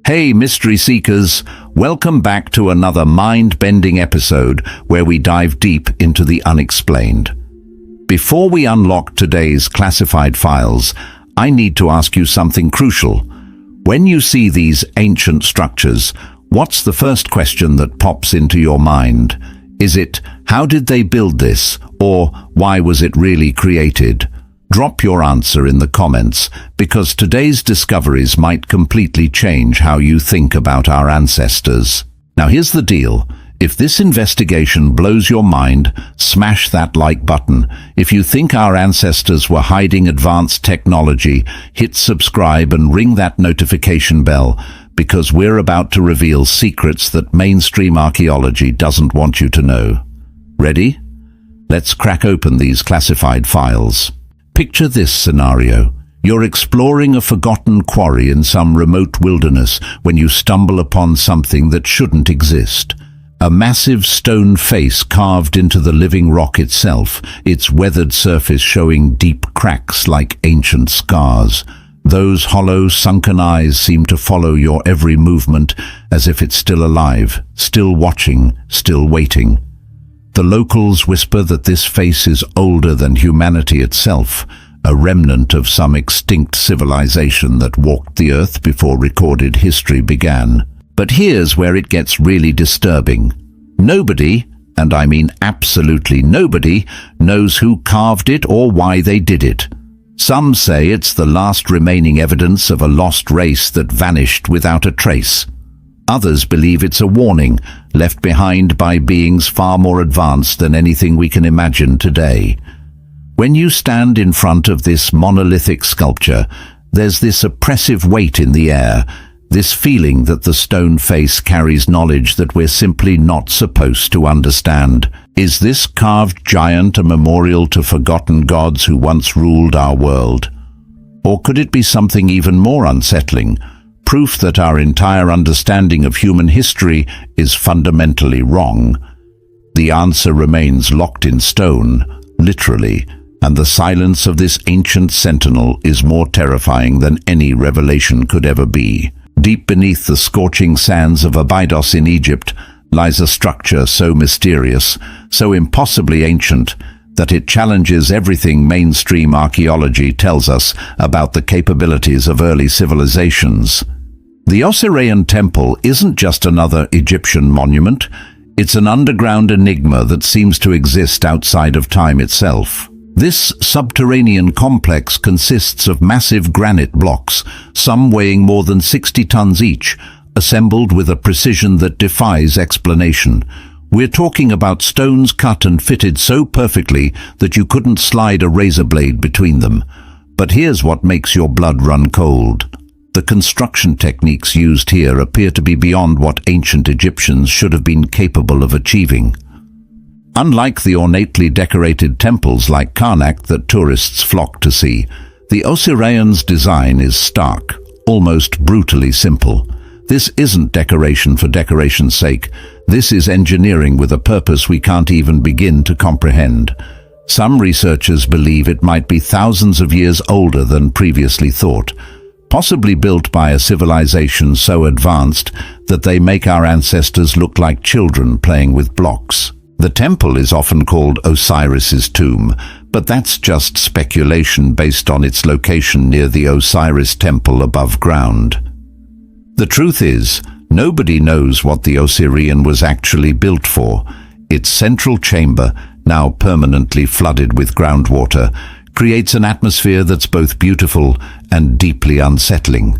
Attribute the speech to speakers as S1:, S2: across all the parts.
S1: Hey, mystery seekers, welcome back to another mind-bending episode where we dive deep into the unexplained. Before we unlock today's classified files, I need to ask you something crucial. When you see these ancient structures, what's the first question that pops into your mind? Is it, how did they build this? Or why was it really created? Drop your answer in the comments, because today's discoveries might completely change how you think about our ancestors. Now here's the deal. If this investigation blows your mind, smash that like button. If you think our ancestors were hiding advanced technology, hit subscribe and ring that notification bell, because we're about to reveal secrets that mainstream archaeology doesn't want you to know. Ready? Let's crack open these classified files. Picture this scenario. You're exploring a forgotten quarry in some remote wilderness when you stumble upon something that shouldn't exist. A massive stone face carved into the living rock itself, its weathered surface showing deep cracks like ancient scars. Those hollow, sunken eyes seem to follow your every movement as if it's still alive, still watching, still waiting. The locals whisper that this face is older than humanity itself, a remnant of some extinct civilization that walked the earth before recorded history began. But here's where it gets really disturbing. Nobody, and I mean absolutely nobody, knows who carved it or why they did it. Some say it's the last remaining evidence of a lost race that vanished without a trace. Others believe it's a warning left behind by beings far more advanced than anything we can imagine today. When you stand in front of this monolithic sculpture, there's this oppressive weight in the air, this feeling that the stone face carries knowledge that we're simply not supposed to understand. Is this carved giant a memorial to forgotten gods who once ruled our world? Or could it be something even more unsettling? Proof that our entire understanding of human history is fundamentally wrong? The answer remains locked in stone, literally, and the silence of this ancient sentinel is more terrifying than any revelation could ever be. Deep beneath the scorching sands of Abydos in Egypt lies a structure so mysterious, so impossibly ancient, that it challenges everything mainstream archaeology tells us about the capabilities of early civilizations. The Osirian Temple isn't just another Egyptian monument, it's an underground enigma that seems to exist outside of time itself. This subterranean complex consists of massive granite blocks, some weighing more than 60 tons each, assembled with a precision that defies explanation. We're talking about stones cut and fitted so perfectly that you couldn't slide a razor blade between them. But here's what makes your blood run cold. The construction techniques used here appear to be beyond what ancient Egyptians should have been capable of achieving. Unlike the ornately decorated temples like Karnak that tourists flock to see, the Osirians' design is stark, almost brutally simple. This isn't decoration for decoration's sake. This is engineering with a purpose we can't even begin to comprehend. Some researchers believe it might be thousands of years older than previously thought, possibly built by a civilization so advanced that they make our ancestors look like children playing with blocks. The temple is often called Osiris's tomb, but that's just speculation based on its location near the Osiris temple above ground. The truth is, nobody knows what the Osirian was actually built for. Its central chamber, now permanently flooded with groundwater, creates an atmosphere that's both beautiful and deeply unsettling.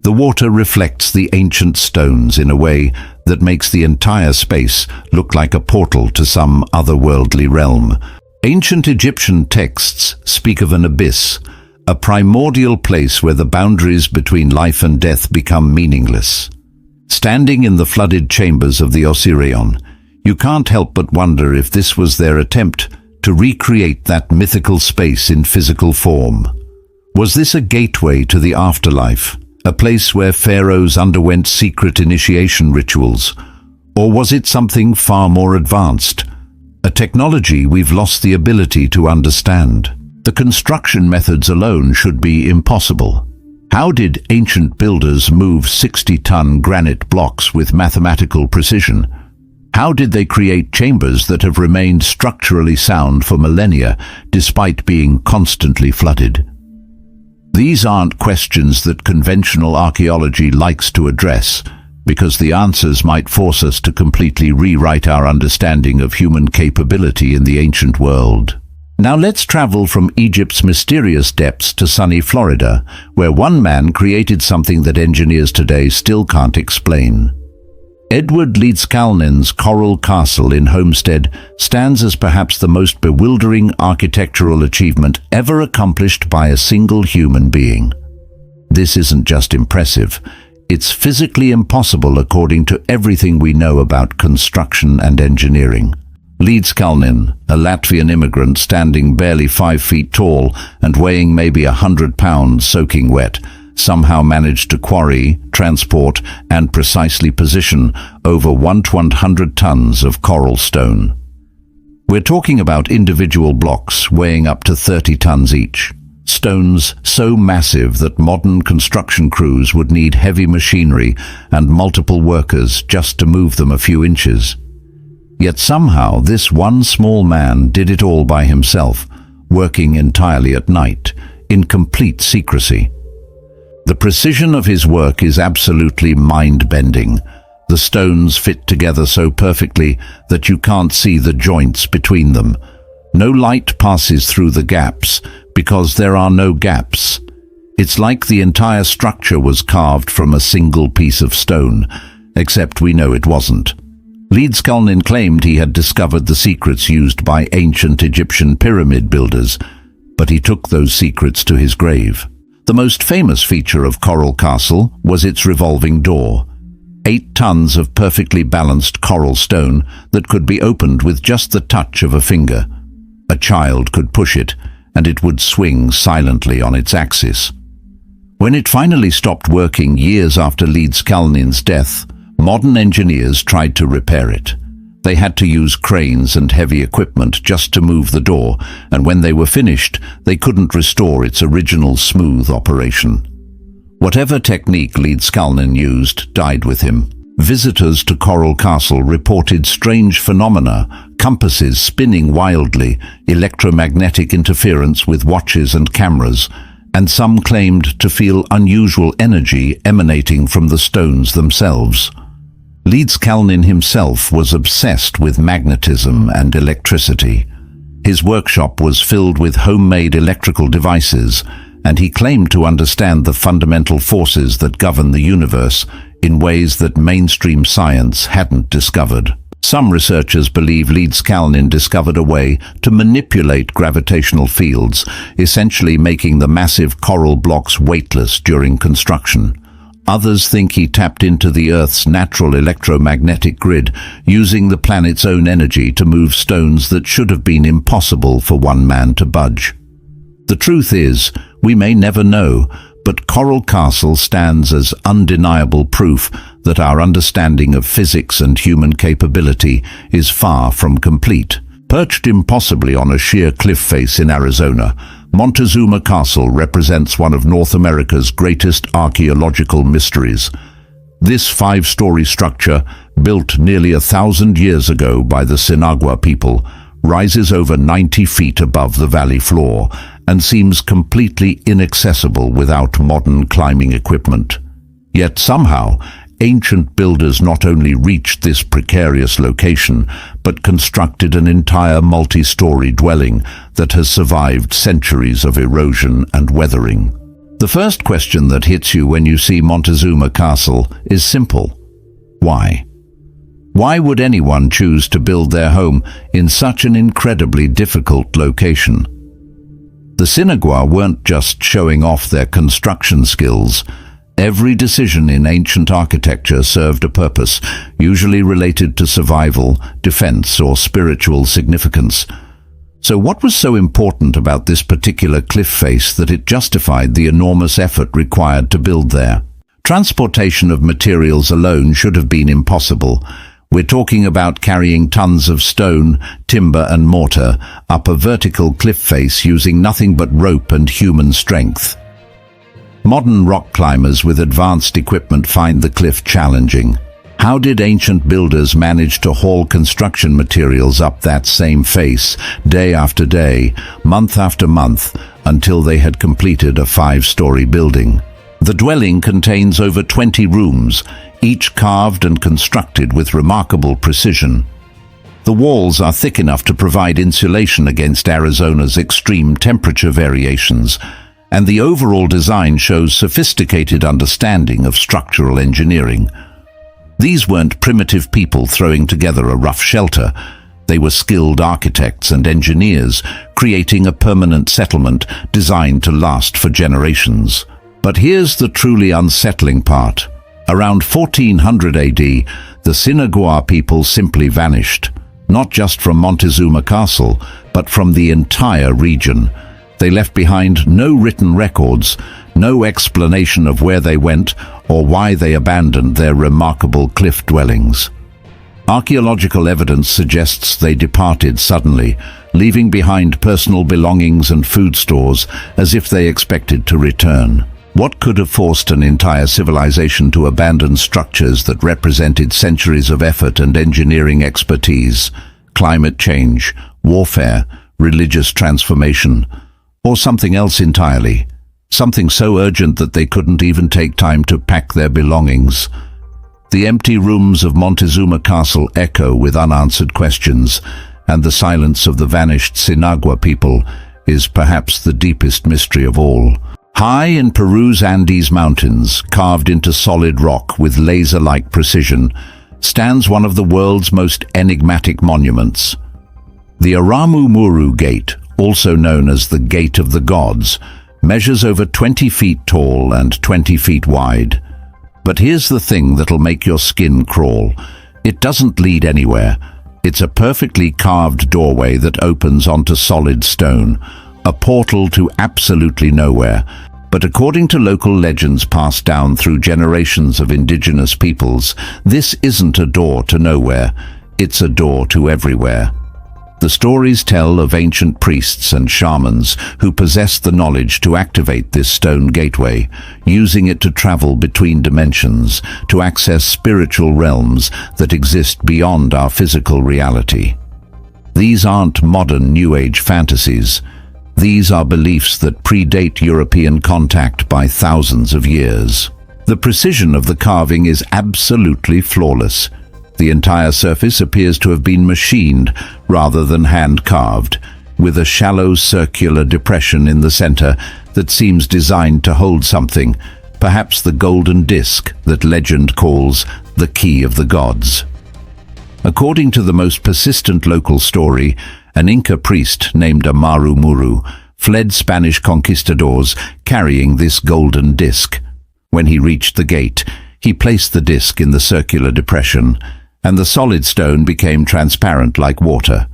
S1: The water reflects the ancient stones in a way that makes the entire space look like a portal to some otherworldly realm. Ancient Egyptian texts speak of an abyss, a primordial place where the boundaries between life and death become meaningless. Standing in the flooded chambers of the Osirian, you can't help but wonder if this was their attempt to recreate that mythical space in physical form. Was this a gateway to the afterlife, a place where pharaohs underwent secret initiation rituals? Or was it something far more advanced, a technology we've lost the ability to understand? The construction methods alone should be impossible. How did ancient builders move 60-ton granite blocks with mathematical precision? How did they create chambers that have remained structurally sound for millennia, despite being constantly flooded? These aren't questions that conventional archaeology likes to address, because the answers might force us to completely rewrite our understanding of human capability in the ancient world. Now let's travel from Egypt's mysterious depths to sunny Florida, where one man created something that engineers today still can't explain. Edward Leedskalnin's Coral Castle in Homestead stands as perhaps the most bewildering architectural achievement ever accomplished by a single human being. This isn't just impressive, it's physically impossible according to everything we know about construction and engineering. Leedskalnin, a Latvian immigrant standing barely 5 feet tall and weighing maybe 100 pounds soaking wet, somehow managed to quarry, transport, and precisely position over 100 tons of coral stone. We're talking about individual blocks weighing up to 30 tons each. Stones so massive that modern construction crews would need heavy machinery and multiple workers just to move them a few inches. Yet somehow this one small man did it all by himself, working entirely at night, in complete secrecy. The precision of his work is absolutely mind-bending. The stones fit together so perfectly that you can't see the joints between them. No light passes through the gaps because there are no gaps. It's like the entire structure was carved from a single piece of stone, except we know it wasn't. Leedskalnin claimed he had discovered the secrets used by ancient Egyptian pyramid builders, but he took those secrets to his grave. The most famous feature of Coral Castle was its revolving door. 8 tons of perfectly balanced coral stone that could be opened with just the touch of a finger. A child could push it, and it would swing silently on its axis. When it finally stopped working years after Leedskalnin's death, modern engineers tried to repair it. They had to use cranes and heavy equipment just to move the door, and when they were finished, they couldn't restore its original smooth operation. Whatever technique Leedskalnin used died with him. Visitors to Coral Castle reported strange phenomena, compasses spinning wildly, electromagnetic interference with watches and cameras, and some claimed to feel unusual energy emanating from the stones themselves. Leedskalnin himself was obsessed with magnetism and electricity. His workshop was filled with homemade electrical devices, and he claimed to understand the fundamental forces that govern the universe in ways that mainstream science hadn't discovered. Some researchers believe Leedskalnin discovered a way to manipulate gravitational fields, essentially making the massive coral blocks weightless during construction. Others think he tapped into the Earth's natural electromagnetic grid, using the planet's own energy to move stones that should have been impossible for one man to budge. The truth is, we may never know, but Coral Castle stands as undeniable proof that our understanding of physics and human capability is far from complete. Perched impossibly on a sheer cliff face in Arizona, Montezuma Castle represents one of North America's greatest archaeological mysteries. This 5-story structure, built nearly 1,000 years ago by the Sinagua people, rises over 90 feet above the valley floor and seems completely inaccessible without modern climbing equipment. Yet somehow, ancient builders not only reached this precarious location, but constructed an entire multi-story dwelling that has survived centuries of erosion and weathering. The first question that hits you when you see Montezuma Castle is simple. Why? Why would anyone choose to build their home in such an incredibly difficult location? The Sinagua weren't just showing off their construction skills. Every decision in ancient architecture served a purpose, usually related to survival, defense, or spiritual significance. So what was so important about this particular cliff face that it justified the enormous effort required to build there? Transportation of materials alone should have been impossible. We're talking about carrying tons of stone, timber and mortar up a vertical cliff face using nothing but rope and human strength. Modern rock climbers with advanced equipment find the cliff challenging. How did ancient builders manage to haul construction materials up that same face, day after day, month after month, until they had completed a 5-story building? The dwelling contains over 20 rooms, each carved and constructed with remarkable precision. The walls are thick enough to provide insulation against Arizona's extreme temperature variations, and the overall design shows sophisticated understanding of structural engineering. These weren't primitive people throwing together a rough shelter. They were skilled architects and engineers, creating a permanent settlement designed to last for generations. But here's the truly unsettling part. Around 1400 AD, the Sinagua people simply vanished, not just from Montezuma Castle, but from the entire region. They left behind no written records, no explanation of where they went or why they abandoned their remarkable cliff dwellings. Archaeological evidence suggests they departed suddenly, leaving behind personal belongings and food stores as if they expected to return. What could have forced an entire civilization to abandon structures that represented centuries of effort and engineering expertise? Climate change, warfare, religious transformation, or something else entirely? Something so urgent that they couldn't even take time to pack their belongings. The empty rooms of Montezuma Castle echo with unanswered questions, and the silence of the vanished Sinagua people is perhaps the deepest mystery of all. High in Peru's Andes Mountains, carved into solid rock with laser-like precision, stands one of the world's most enigmatic monuments. The Aramu Muru Gate, also known as the Gate of the Gods, measures over 20 feet tall and 20 feet wide. But here's the thing that'll make your skin crawl. It doesn't lead anywhere. It's a perfectly carved doorway that opens onto solid stone, a portal to absolutely nowhere. But according to local legends passed down through generations of indigenous peoples, this isn't a door to nowhere, it's a door to everywhere. The stories tell of ancient priests and shamans who possessed the knowledge to activate this stone gateway, using it to travel between dimensions, to access spiritual realms that exist beyond our physical reality. These aren't modern New Age fantasies. These are beliefs that predate European contact by thousands of years. The precision of the carving is absolutely flawless. The entire surface appears to have been machined rather than hand-carved, with a shallow circular depression in the center that seems designed to hold something, perhaps the golden disc that legend calls the Key of the Gods. According to the most persistent local story, an Inca priest named Amaru Muru fled Spanish conquistadors carrying this golden disc. When he reached the gate, he placed the disc in the circular depression, and the solid stone became transparent like water.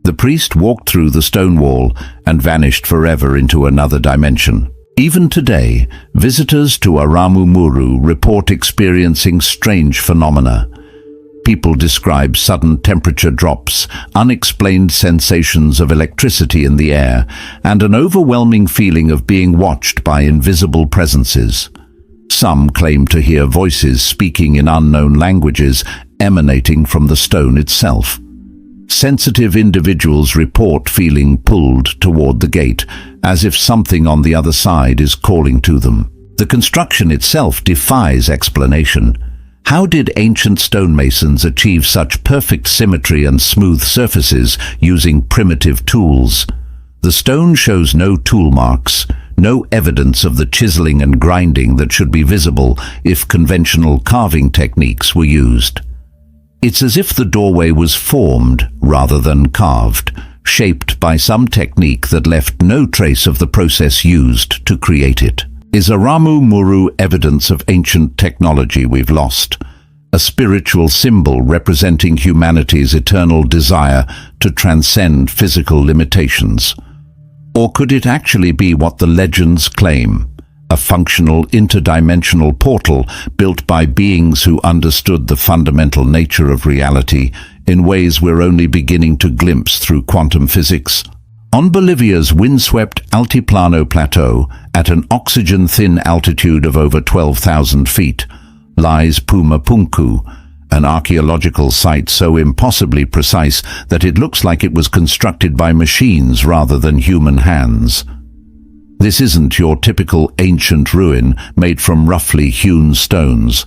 S1: The priest walked through the stone wall and vanished forever into another dimension. Even today, visitors to Aramu Muru report experiencing strange phenomena. People describe sudden temperature drops, unexplained sensations of electricity in the air, and an overwhelming feeling of being watched by invisible presences. Some claim to hear voices speaking in unknown languages emanating from the stone itself. Sensitive individuals report feeling pulled toward the gate, as if something on the other side is calling to them. The construction itself defies explanation. How did ancient stonemasons achieve such perfect symmetry and smooth surfaces using primitive tools? The stone shows no tool marks, no evidence of the chiseling and grinding that should be visible if conventional carving techniques were used. It's as if the doorway was formed rather than carved, shaped by some technique that left no trace of the process used to create it. Is Aramu Muru evidence of ancient technology we've lost? A spiritual symbol representing humanity's eternal desire to transcend physical limitations? Or could it actually be what the legends claim? A functional interdimensional portal built by beings who understood the fundamental nature of reality in ways we're only beginning to glimpse through quantum physics? On Bolivia's windswept Altiplano Plateau, at an oxygen-thin altitude of over 12,000 feet, lies Puma Panku, an archaeological site so impossibly precise that it looks like it was constructed by machines rather than human hands. This isn't your typical ancient ruin made from roughly hewn stones.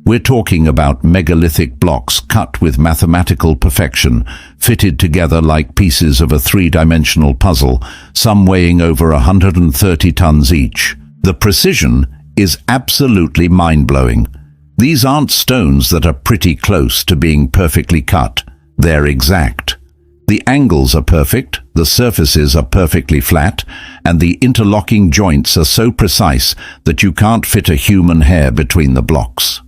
S1: We're talking about megalithic blocks cut with mathematical perfection, fitted together like pieces of a three-dimensional puzzle, some weighing over 130 tons each. The precision is absolutely mind-blowing. These aren't stones that are pretty close to being perfectly cut. They're exact. The angles are perfect, the surfaces are perfectly flat, and the interlocking joints are so precise that you can't fit a human hair between the blocks.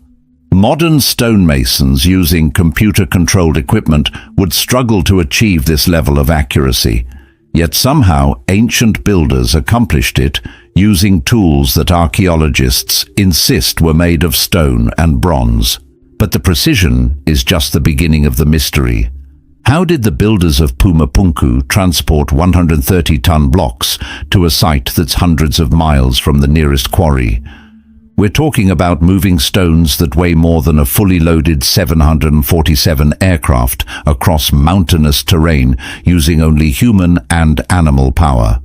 S1: Modern stonemasons using computer-controlled equipment would struggle to achieve this level of accuracy. Yet somehow ancient builders accomplished it using tools that archaeologists insist were made of stone and bronze. But the precision is just the beginning of the mystery. How did the builders of Puma Panku transport 130-ton blocks to a site that's hundreds of miles from the nearest quarry? We're talking about moving stones that weigh more than a fully loaded 747 aircraft across mountainous terrain using only human and animal power.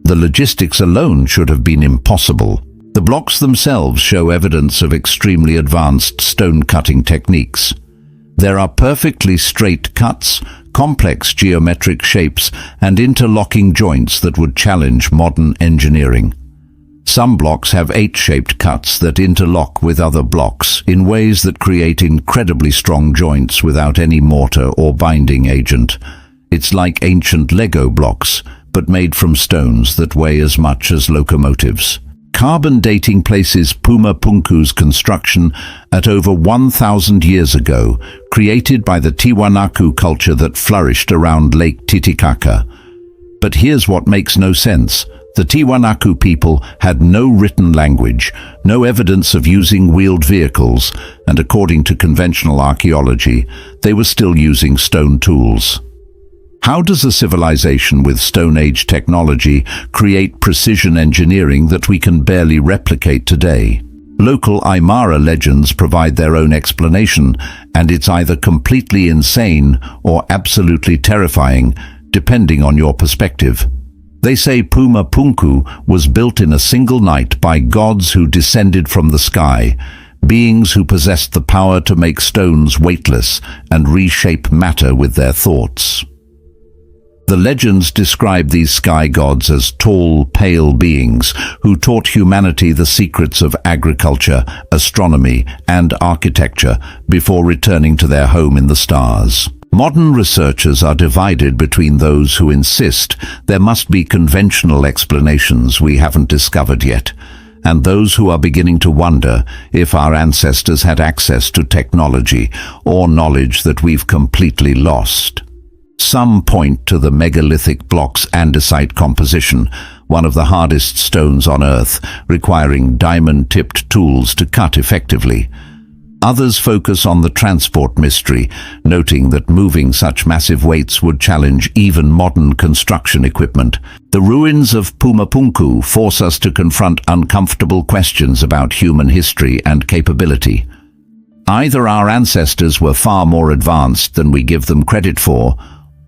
S1: The logistics alone should have been impossible. The blocks themselves show evidence of extremely advanced stone-cutting techniques. There are perfectly straight cuts, complex geometric shapes, and interlocking joints that would challenge modern engineering. Some blocks have H-shaped cuts that interlock with other blocks in ways that create incredibly strong joints without any mortar or binding agent. It's like ancient Lego blocks, but made from stones that weigh as much as locomotives. Carbon dating places Puma Panku's construction at over 1,000 years ago, created by the Tiwanaku culture that flourished around Lake Titicaca. But here's what makes no sense. The Tiwanaku people had no written language, no evidence of using wheeled vehicles, and according to conventional archaeology, they were still using stone tools. How does a civilization with Stone Age technology create precision engineering that we can barely replicate today? Local Aymara legends provide their own explanation, and it's either completely insane or absolutely terrifying, depending on your perspective. They say Puma Panku was built in a single night by gods who descended from the sky, beings who possessed the power to make stones weightless and reshape matter with their thoughts. The legends describe these sky gods as tall, pale beings who taught humanity the secrets of agriculture, astronomy, and architecture before returning to their home in the stars. Modern researchers are divided between those who insist there must be conventional explanations we haven't discovered yet, and those who are beginning to wonder if our ancestors had access to technology or knowledge that we've completely lost. Some point to the megalithic block's andesite composition, one of the hardest stones on Earth, requiring diamond-tipped tools to cut effectively. Others focus on the transport mystery, noting that moving such massive weights would challenge even modern construction equipment. The ruins of Puma Panku force us to confront uncomfortable questions about human history and capability. Either our ancestors were far more advanced than we give them credit for,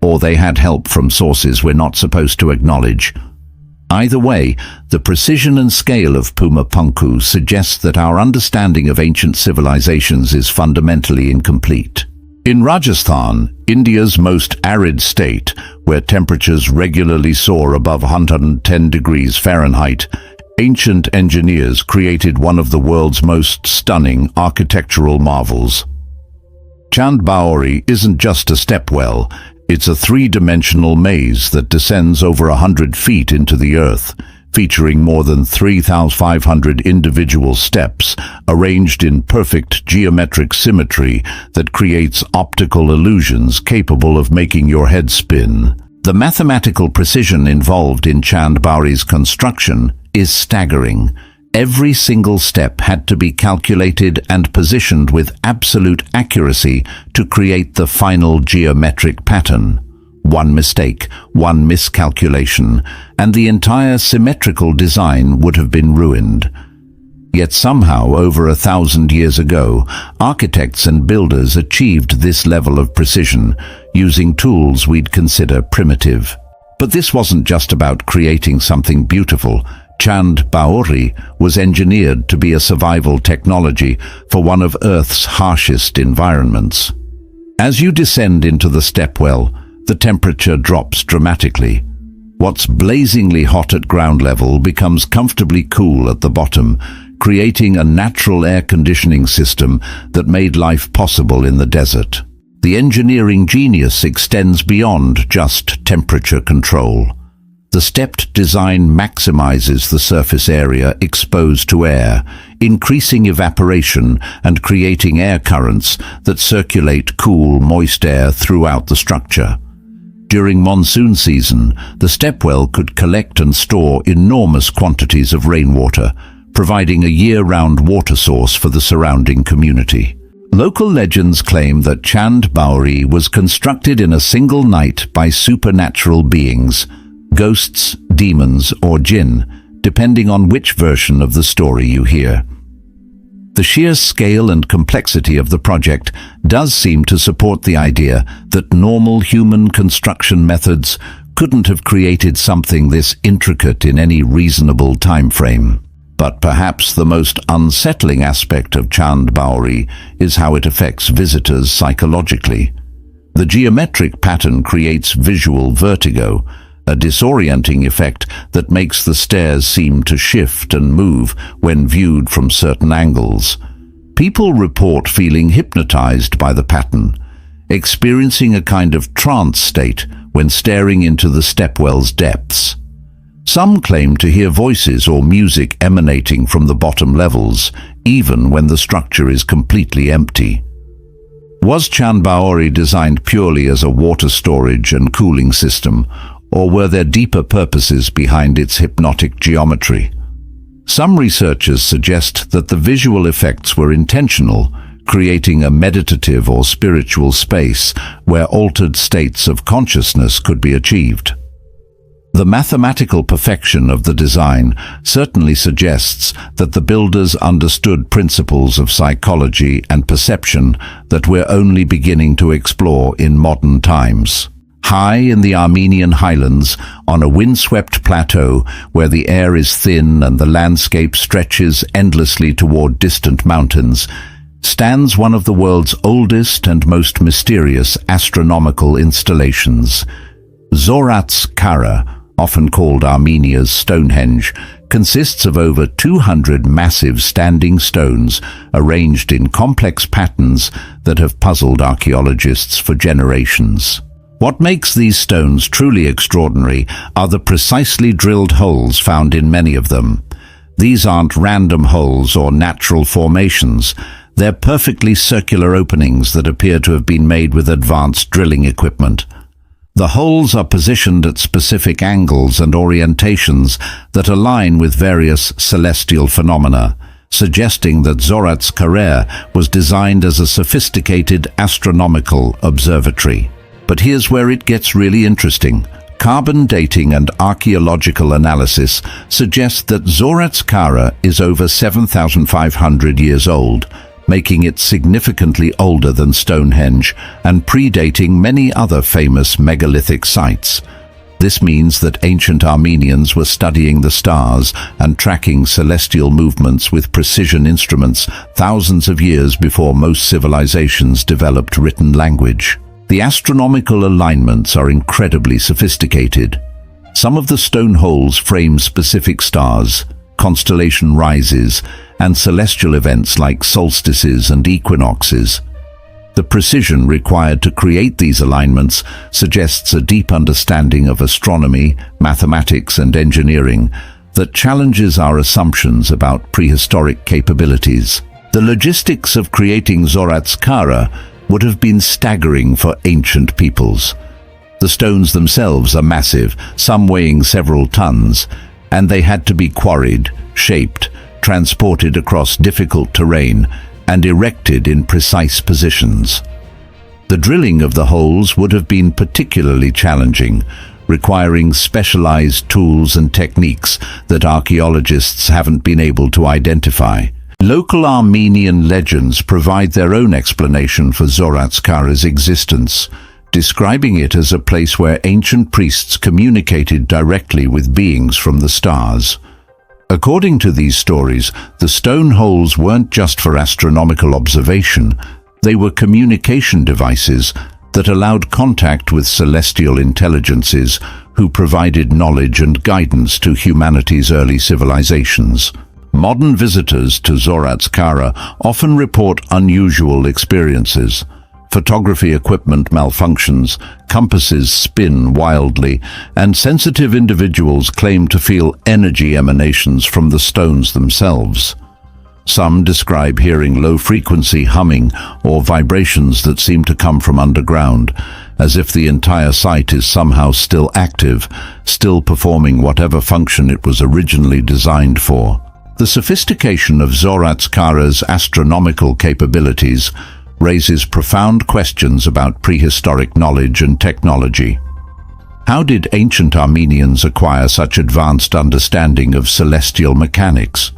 S1: or they had help from sources we're not supposed to acknowledge. Either way, the precision and scale of Puma Panku suggests that our understanding of ancient civilizations is fundamentally incomplete. In Rajasthan, India's most arid state, where temperatures regularly soar above 110 degrees Fahrenheit, ancient engineers created one of the world's most stunning architectural marvels. Chand Baori isn't just a stepwell. It's a three-dimensional maze that descends over 100 feet into the earth, featuring more than 3,500 individual steps arranged in perfect geometric symmetry that creates optical illusions capable of making your head spin. The mathematical precision involved in Chand Baori's construction is staggering. Every single step had to be calculated and positioned with absolute accuracy to create the final geometric pattern. One mistake, one miscalculation, and the entire symmetrical design would have been ruined. Yet somehow, over 1,000 years ago, architects and builders achieved this level of precision, using tools we'd consider primitive. But this wasn't just about creating something beautiful. Chand Baori was engineered to be a survival technology for one of Earth's harshest environments. As you descend into the stepwell, the temperature drops dramatically. What's blazingly hot at ground level becomes comfortably cool at the bottom, creating a natural air conditioning system that made life possible in the desert. The engineering genius extends beyond just temperature control. The stepped design maximizes the surface area exposed to air, increasing evaporation and creating air currents that circulate cool, moist air throughout the structure. During monsoon season, the stepwell could collect and store enormous quantities of rainwater, providing a year-round water source for the surrounding community. Local legends claim that Chand Baori was constructed in a single night by supernatural beings, ghosts, demons, or jinn, depending on which version of the story you hear. The sheer scale and complexity of the project does seem to support the idea that normal human construction methods couldn't have created something this intricate in any reasonable time frame. But perhaps the most unsettling aspect of Chand Baori is how it affects visitors psychologically. The geometric pattern creates visual vertigo, a disorienting effect that makes the stairs seem to shift and move when viewed from certain angles. People report feeling hypnotized by the pattern, experiencing a kind of trance state when staring into the stepwell's depths. Some claim to hear voices or music emanating from the bottom levels, even when the structure is completely empty. Was Chand Baori designed purely as a water storage and cooling system, or were there deeper purposes behind its hypnotic geometry? Some researchers suggest that the visual effects were intentional, creating a meditative or spiritual space where altered states of consciousness could be achieved. The mathematical perfection of the design certainly suggests that the builders understood principles of psychology and perception that we're only beginning to explore in modern times. High in the Armenian highlands, on a windswept plateau where the air is thin and the landscape stretches endlessly toward distant mountains, stands one of the world's oldest and most mysterious astronomical installations. Zorat's Kara, often called Armenia's Stonehenge, consists of over 200 massive standing stones arranged in complex patterns that have puzzled archaeologists for generations. What makes these stones truly extraordinary are the precisely drilled holes found in many of them. These aren't random holes or natural formations. They're perfectly circular openings that appear to have been made with advanced drilling equipment. The holes are positioned at specific angles and orientations that align with various celestial phenomena, suggesting that Zorat's Kara was designed as a sophisticated astronomical observatory. But here's where it gets really interesting. Carbon dating and archaeological analysis suggest that Zorat's Kara is over 7,500 years old, making it significantly older than Stonehenge and predating many other famous megalithic sites. This means that ancient Armenians were studying the stars and tracking celestial movements with precision instruments thousands of years before most civilizations developed written language. The astronomical alignments are incredibly sophisticated. Some of the stone holes frame specific stars, constellation rises, and celestial events like solstices and equinoxes. The precision required to create these alignments suggests a deep understanding of astronomy, mathematics, and engineering that challenges our assumptions about prehistoric capabilities. The logistics of creating Zorat's Kara would have been staggering for ancient peoples. The stones themselves are massive, some weighing several tons, and they had to be quarried, shaped, transported across difficult terrain, and erected in precise positions. The drilling of the holes would have been particularly challenging, requiring specialized tools and techniques that archaeologists haven't been able to identify. Local Armenian legends provide their own explanation for Zoratzkara's existence, describing it as a place where ancient priests communicated directly with beings from the stars. According to these stories, the stone holes weren't just for astronomical observation, they were communication devices that allowed contact with celestial intelligences who provided knowledge and guidance to humanity's early civilizations. Modern visitors to Zoratzkara often report unusual experiences. Photography equipment malfunctions, compasses spin wildly, and sensitive individuals claim to feel energy emanations from the stones themselves. Some describe hearing low-frequency humming or vibrations that seem to come from underground, as if the entire site is somehow still active, still performing whatever function it was originally designed for. The sophistication of Zoratzkara's astronomical capabilities raises profound questions about prehistoric knowledge and technology. How did ancient Armenians acquire such advanced understanding of celestial mechanics?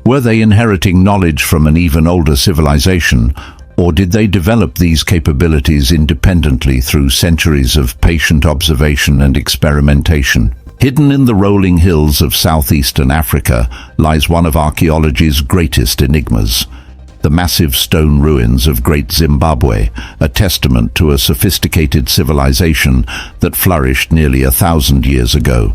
S1: Were they inheriting knowledge from an even older civilization, or did they develop these capabilities independently through centuries of patient observation and experimentation? Hidden in the rolling hills of southeastern Africa lies one of archaeology's greatest enigmas: the massive stone ruins of Great Zimbabwe, a testament to a sophisticated civilization that flourished nearly 1,000 years ago.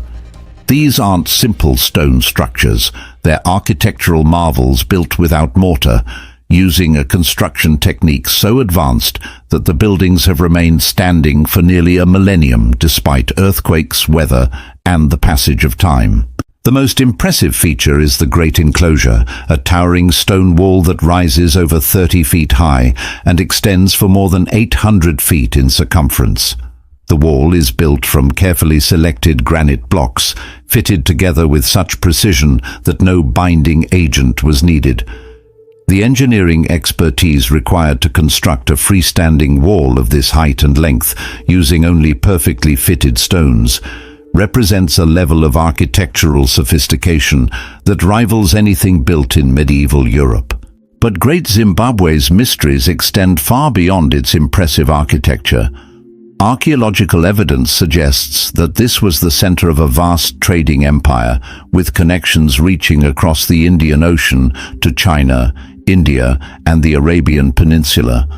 S1: These aren't simple stone structures, they're architectural marvels built without mortar, using a construction technique so advanced that the buildings have remained standing for nearly a millennium despite earthquakes, weather, and the passage of time. The most impressive feature is the Great Enclosure, a towering stone wall that rises over 30 feet high and extends for more than 800 feet in circumference. The wall is built from carefully selected granite blocks, fitted together with such precision that no binding agent was needed. The engineering expertise required to construct a freestanding wall of this height and length, using only perfectly fitted stones, represents a level of architectural sophistication that rivals anything built in medieval Europe. But Great Zimbabwe's mysteries extend far beyond its impressive architecture. Archaeological evidence suggests that this was the center of a vast trading empire, with connections reaching across the Indian Ocean to China, India, and the Arabian Peninsula.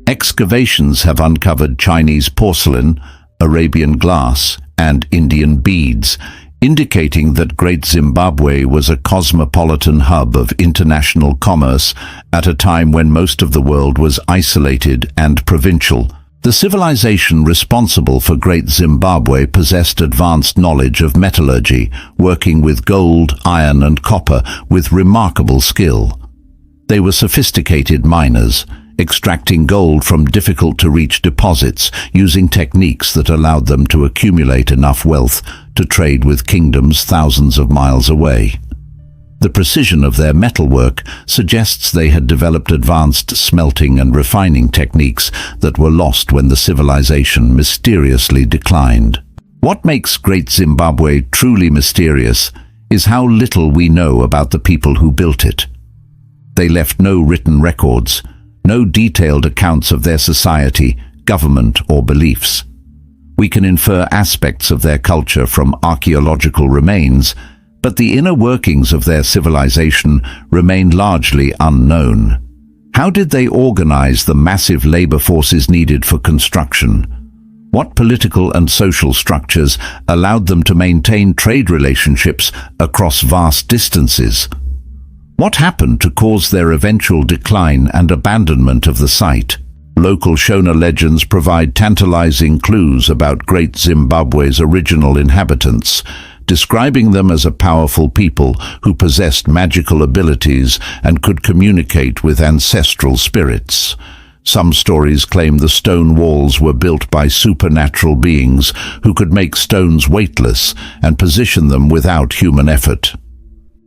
S1: Excavations have uncovered Chinese porcelain, Arabian glass, and Indian beads, indicating that Great Zimbabwe was a cosmopolitan hub of international commerce at a time when most of the world was isolated and provincial. The civilization responsible for Great Zimbabwe possessed advanced knowledge of metallurgy, working with gold, iron, and copper with remarkable skill. They were sophisticated miners, extracting gold from difficult-to-reach deposits using techniques that allowed them to accumulate enough wealth to trade with kingdoms thousands of miles away. The precision of their metalwork suggests they had developed advanced smelting and refining techniques that were lost when the civilization mysteriously declined. What makes Great Zimbabwe truly mysterious is how little we know about the people who built it. They left no written records, no detailed accounts of their society, government, or beliefs. We can infer aspects of their culture from archaeological remains, but the inner workings of their civilization remain largely unknown. How did they organize the massive labor forces needed for construction? What political and social structures allowed them to maintain trade relationships across vast distances? What happened to cause their eventual decline and abandonment of the site? Local Shona legends provide tantalizing clues about Great Zimbabwe's original inhabitants, describing them as a powerful people who possessed magical abilities and could communicate with ancestral spirits. Some stories claim the stone walls were built by supernatural beings who could make stones weightless and position them without human effort.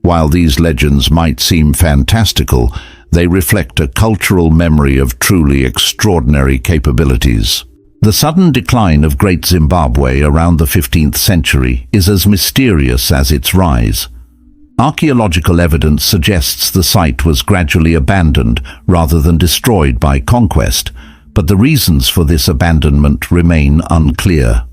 S1: While these legends might seem fantastical, they reflect a cultural memory of truly extraordinary capabilities. The sudden decline of Great Zimbabwe around the 15th century is as mysterious as its rise. Archaeological evidence suggests the site was gradually abandoned rather than destroyed by conquest, but the reasons for this abandonment remain unclear.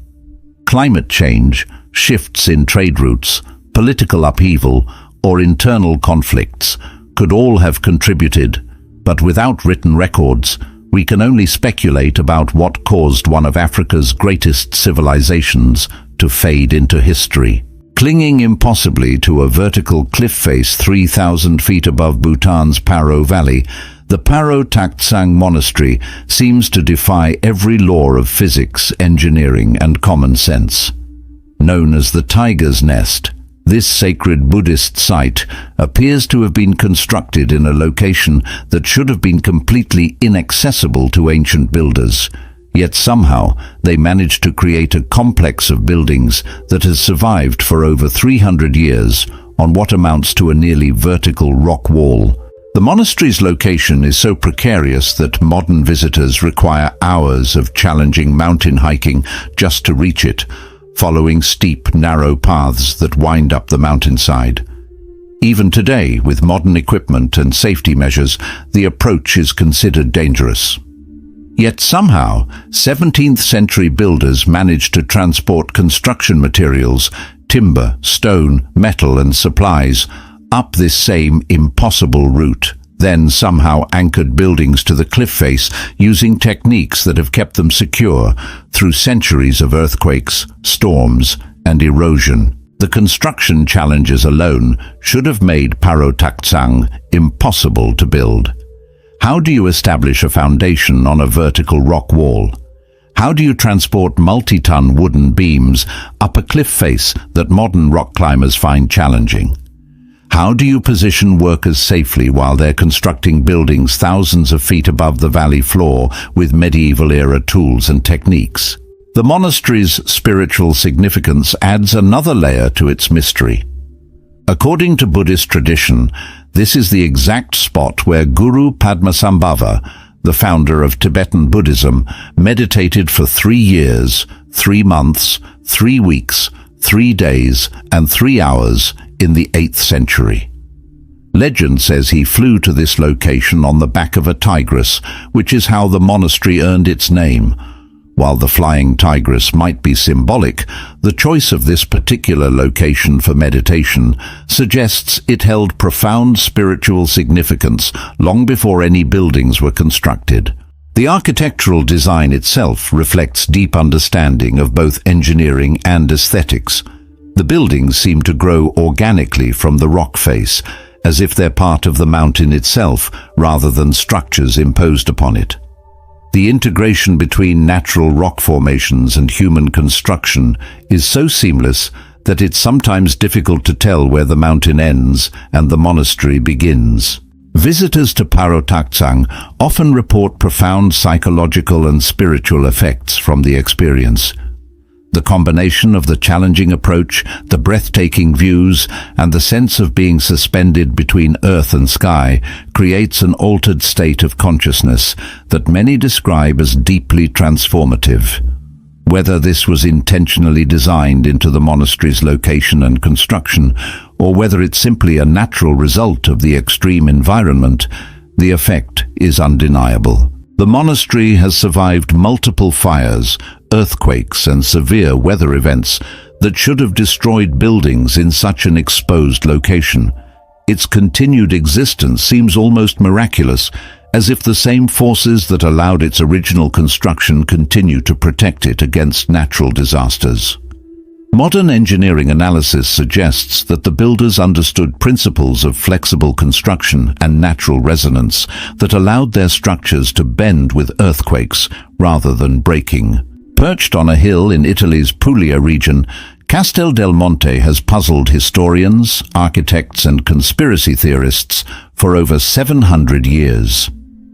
S1: Climate change, shifts in trade routes, political upheaval, or internal conflicts could all have contributed, but without written records, we can only speculate about what caused one of Africa's greatest civilizations to fade into history. Clinging impossibly to a vertical cliff face 3,000 feet above Bhutan's Paro Valley, the Paro Taktsang Monastery seems to defy every law of physics, engineering, and common sense. Known as the Tiger's Nest, this sacred Buddhist site appears to have been constructed in a location that should have been completely inaccessible to ancient builders. Yet somehow they managed to create a complex of buildings that has survived for over 300 years on what amounts to a nearly vertical rock wall. The monastery's location is so precarious that modern visitors require hours of challenging mountain hiking just to reach it, following steep, narrow paths that wind up the mountainside. Even today, with modern equipment and safety measures, the approach is considered dangerous. Yet somehow, 17th century builders managed to transport construction materials, timber, stone, metal and supplies up this same impossible route, then somehow anchored buildings to the cliff face using techniques that have kept them secure through centuries of earthquakes, storms and erosion. The construction challenges alone should have made Paro Taktsang impossible to build. How do you establish a foundation on a vertical rock wall? How do you transport multi-ton wooden beams up a cliff face that modern rock climbers find challenging? How do you position workers safely while they're constructing buildings thousands of feet above the valley floor with medieval-era tools and techniques? The monastery's spiritual significance adds another layer to its mystery. According to Buddhist tradition, this is the exact spot where Guru Padmasambhava, the founder of Tibetan Buddhism, meditated for 3 years, 3 months, 3 weeks, 3 days, and 3 hours in the 8th century. Legend says he flew to this location on the back of a tigress, which is how the monastery earned its name. While the flying tigress might be symbolic, the choice of this particular location for meditation suggests it held profound spiritual significance long before any buildings were constructed. The architectural design itself reflects deep understanding of both engineering and aesthetics. The buildings seem to grow organically from the rock face, as if they're part of the mountain itself rather than structures imposed upon it. The integration between natural rock formations and human construction is so seamless that it's sometimes difficult to tell where the mountain ends and the monastery begins. Visitors to Paro Taktsang often report profound psychological and spiritual effects from the experience. The combination of the challenging approach, the breathtaking views, and the sense of being suspended between earth and sky creates an altered state of consciousness that many describe as deeply transformative. Whether this was intentionally designed into the monastery's location and construction, or whether it's simply a natural result of the extreme environment, the effect is undeniable. The monastery has survived multiple fires, earthquakes, and severe weather events that should have destroyed buildings in such an exposed location. Its continued existence seems almost miraculous, as if the same forces that allowed its original construction continue to protect it against natural disasters. Modern engineering analysis suggests that the builders understood principles of flexible construction and natural resonance that allowed their structures to bend with earthquakes rather than breaking. Perched on a hill in Italy's Puglia region, Castel del Monte has puzzled historians, architects, and conspiracy theorists for over 700 years.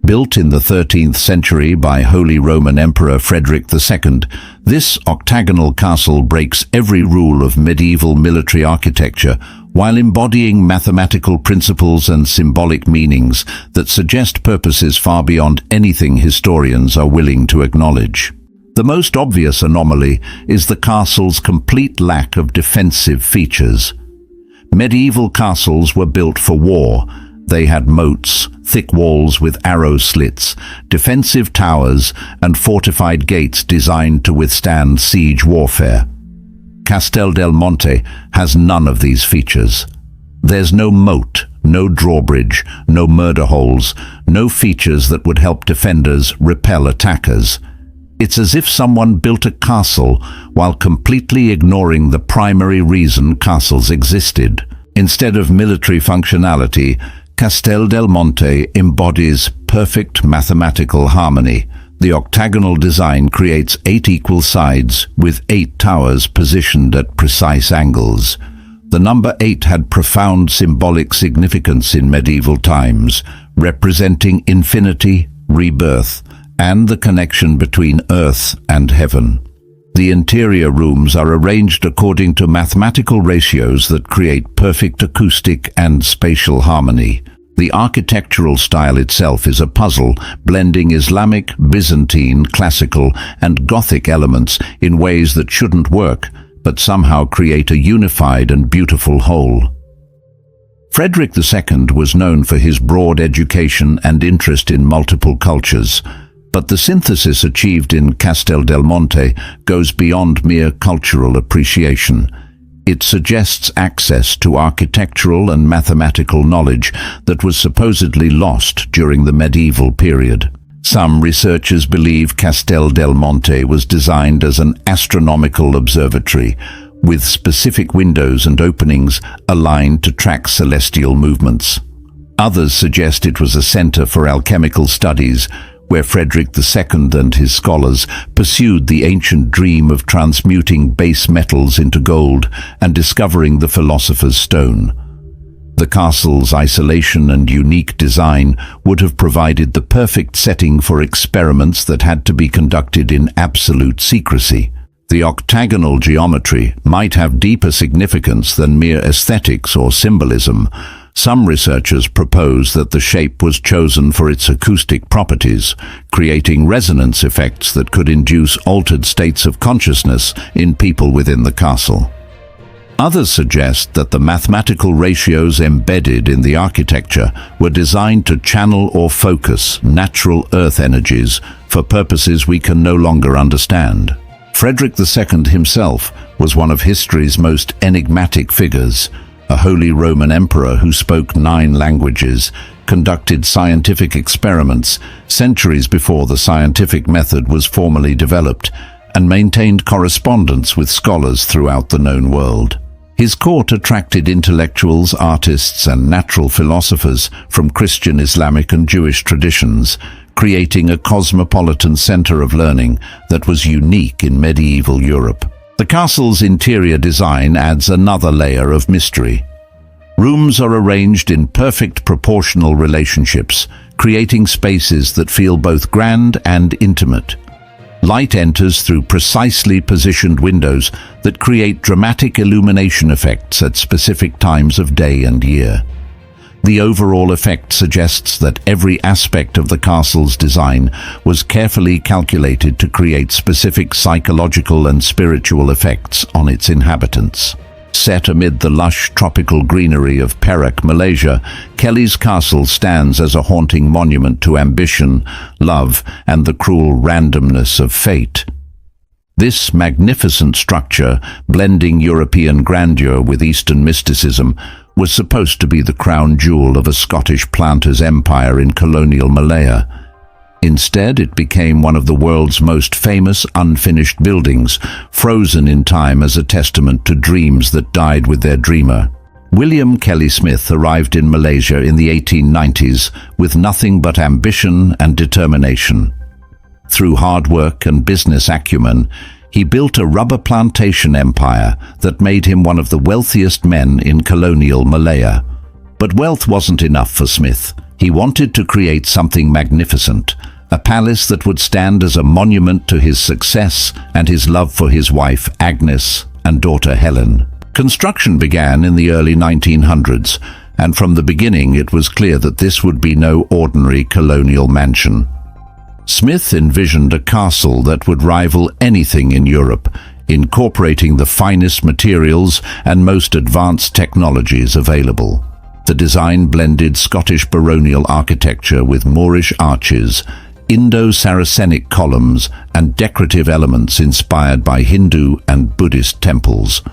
S1: Built in the 13th century by Holy Roman Emperor Frederick II, this octagonal castle breaks every rule of medieval military architecture while embodying mathematical principles and symbolic meanings that suggest purposes far beyond anything historians are willing to acknowledge. The most obvious anomaly is the castle's complete lack of defensive features. Medieval castles were built for war. They had moats, thick walls with arrow slits, defensive towers, and fortified gates designed to withstand siege warfare. Castel del Monte has none of these features. There's no moat, no drawbridge, no murder holes, no features that would help defenders repel attackers. It's as if someone built a castle while completely ignoring the primary reason castles existed. Instead of military functionality, Castel del Monte embodies perfect mathematical harmony. The octagonal design creates 8 equal sides with 8 towers positioned at precise angles. The number 8 had profound symbolic significance in medieval times, representing infinity, rebirth, and the connection between earth and heaven. The interior rooms are arranged according to mathematical ratios that create perfect acoustic and spatial harmony. The architectural style itself is a puzzle, blending Islamic, Byzantine, classical, and Gothic elements in ways that shouldn't work, but somehow create a unified and beautiful whole. Frederick II was known for his broad education and interest in multiple cultures, but the synthesis achieved in Castel del Monte goes beyond mere cultural appreciation. It suggests access to architectural and mathematical knowledge that was supposedly lost during the medieval period. Some researchers believe Castel del Monte was designed as an astronomical observatory, with specific windows and openings aligned to track celestial movements. Others suggest it was a center for alchemical studies, where Frederick II and his scholars pursued the ancient dream of transmuting base metals into gold and discovering the philosopher's stone. The castle's isolation and unique design would have provided the perfect setting for experiments that had to be conducted in absolute secrecy. The octagonal geometry might have deeper significance than mere aesthetics or symbolism. Some researchers propose that the shape was chosen for its acoustic properties, creating resonance effects that could induce altered states of consciousness in people within the castle. Others suggest that the mathematical ratios embedded in the architecture were designed to channel or focus natural earth energies for purposes we can no longer understand. Frederick II himself was one of history's most enigmatic figures. A Holy Roman Emperor who spoke 9 languages, conducted scientific experiments centuries before the scientific method was formally developed, and maintained correspondence with scholars throughout the known world. His court attracted intellectuals, artists, and natural philosophers from Christian, Islamic, and Jewish traditions, creating a cosmopolitan center of learning that was unique in medieval Europe. The castle's interior design adds another layer of mystery. Rooms are arranged in perfect proportional relationships, creating spaces that feel both grand and intimate. Light enters through precisely positioned windows that create dramatic illumination effects at specific times of day and year. The overall effect suggests that every aspect of the castle's design was carefully calculated to create specific psychological and spiritual effects on its inhabitants. Set amid the lush tropical greenery of Perak, Malaysia, Kelly's Castle stands as a haunting monument to ambition, love, and the cruel randomness of fate. This magnificent structure, blending European grandeur with Eastern mysticism, was supposed to be the crown jewel of a Scottish planter's empire in colonial Malaya. Instead, it became one of the world's most famous unfinished buildings, frozen in time as a testament to dreams that died with their dreamer. William Kelly Smith arrived in Malaysia in the 1890s with nothing but ambition and determination. Through hard work and business acumen, he built a rubber plantation empire that made him one of the wealthiest men in colonial Malaya. But wealth wasn't enough for Smith. He wanted to create something magnificent, a palace that would stand as a monument to his success and his love for his wife Agnes and daughter Helen. Construction began in the early 1900s, and from the beginning it was clear that this would be no ordinary colonial mansion. Smith envisioned a castle that would rival anything in Europe, incorporating the finest materials and most advanced technologies available. The design blended Scottish baronial architecture with Moorish arches, Indo-Saracenic columns, and decorative elements inspired by Hindu and Buddhist temples,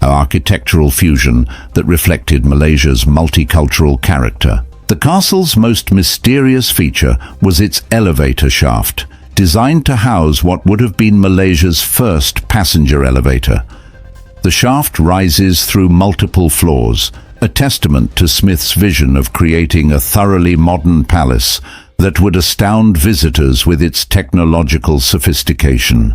S1: an architectural fusion that reflected Malaysia's multicultural character. The castle's most mysterious feature was its elevator shaft, designed to house what would have been Malaysia's first passenger elevator. The shaft rises through multiple floors, a testament to Smith's vision of creating a thoroughly modern palace that would astound visitors with its technological sophistication.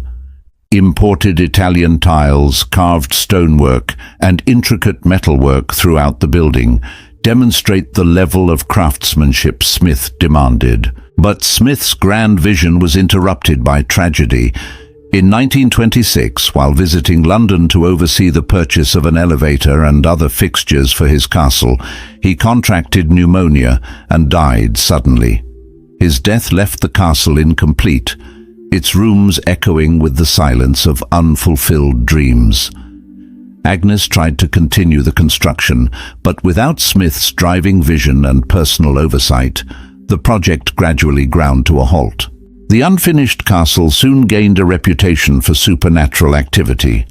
S1: Imported Italian tiles, carved stonework, and intricate metalwork throughout the building demonstrate the level of craftsmanship Smith demanded. But Smith's grand vision was interrupted by tragedy. In 1926, while visiting London to oversee the purchase of an elevator and other fixtures for his castle, he contracted pneumonia and died suddenly. His death left the castle incomplete, its rooms echoing with the silence of unfulfilled dreams. Agnes tried to continue the construction, but without Smith's driving vision and personal oversight, the project gradually ground to a halt. The unfinished castle soon gained a reputation for supernatural activity.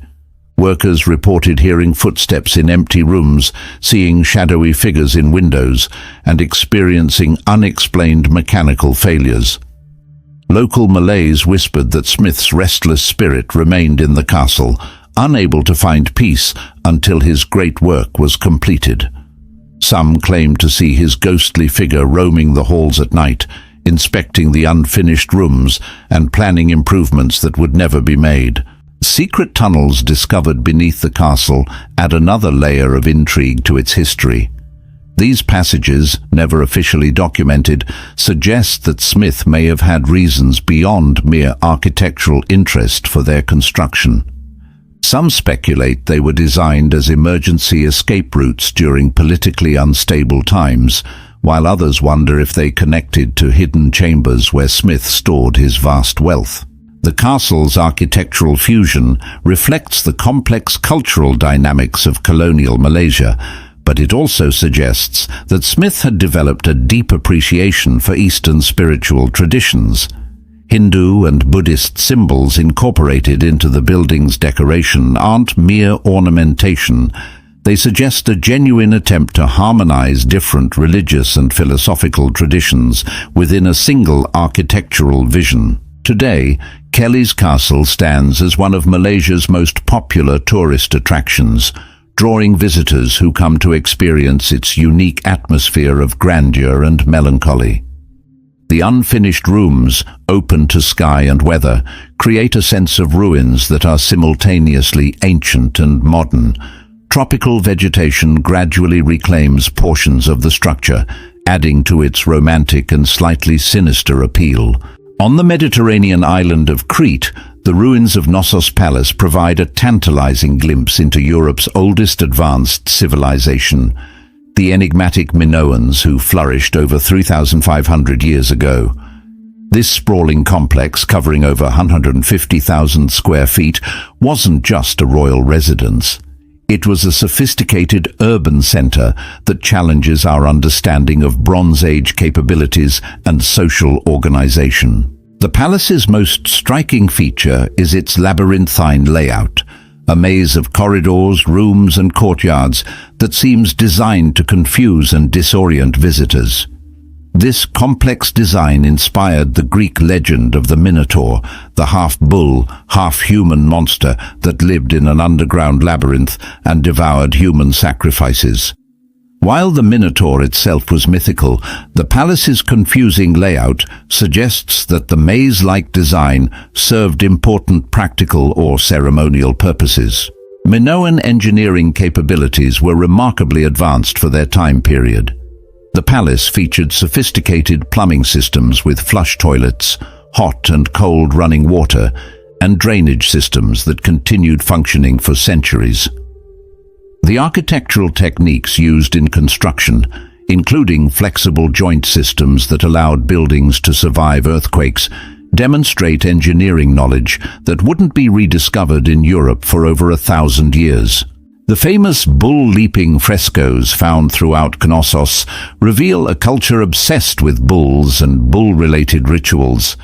S1: Workers reported hearing footsteps in empty rooms, seeing shadowy figures in windows, and experiencing unexplained mechanical failures. Local Malays whispered that Smith's restless spirit remained in the castle, unable to find peace until his great work was completed. Some claimed to see his ghostly figure roaming the halls at night, inspecting the unfinished rooms and planning improvements that would never be made. Secret tunnels discovered beneath the castle add another layer of intrigue to its history. These passages, never officially documented, suggest that Smith may have had reasons beyond mere architectural interest for their construction. Some speculate they were designed as emergency escape routes during politically unstable times, while others wonder if they connected to hidden chambers where Smith stored his vast wealth. The castle's architectural fusion reflects the complex cultural dynamics of colonial Malaysia, but it also suggests that Smith had developed a deep appreciation for Eastern spiritual traditions. Hindu and Buddhist symbols incorporated into the building's decoration aren't mere ornamentation. They suggest a genuine attempt to harmonize different religious and philosophical traditions within a single architectural vision. Today, Kelly's Castle stands as one of Malaysia's most popular tourist attractions, drawing visitors who come to experience its unique atmosphere of grandeur and melancholy. The unfinished rooms, open to sky and weather, create a sense of ruins that are simultaneously ancient and modern. Tropical vegetation gradually reclaims portions of the structure, adding to its romantic and slightly sinister appeal. On the Mediterranean island of Crete, the ruins of Knossos Palace provide a tantalizing glimpse into Europe's oldest advanced civilization, the enigmatic Minoans who flourished over 3,500 years ago. This sprawling complex, covering over 150,000 square feet, wasn't just a royal residence. It was a sophisticated urban center that challenges our understanding of Bronze Age capabilities and social organization. The palace's most striking feature is its labyrinthine layout, a maze of corridors, rooms, and courtyards that seems designed to confuse and disorient visitors. This complex design inspired the Greek legend of the Minotaur, the half-bull, half-human monster that lived in an underground labyrinth and devoured human sacrifices. While the Minotaur itself was mythical, the palace's confusing layout suggests that the maze-like design served important practical or ceremonial purposes. Minoan engineering capabilities were remarkably advanced for their time period. The palace featured sophisticated plumbing systems with flush toilets, hot and cold running water, and drainage systems that continued functioning for centuries. The architectural techniques used in construction, including flexible joint systems that allowed buildings to survive earthquakes, demonstrate engineering knowledge that wouldn't be rediscovered in Europe for over 1,000 years. The famous bull-leaping frescoes found throughout Knossos reveal a culture obsessed with bulls and bull-related rituals.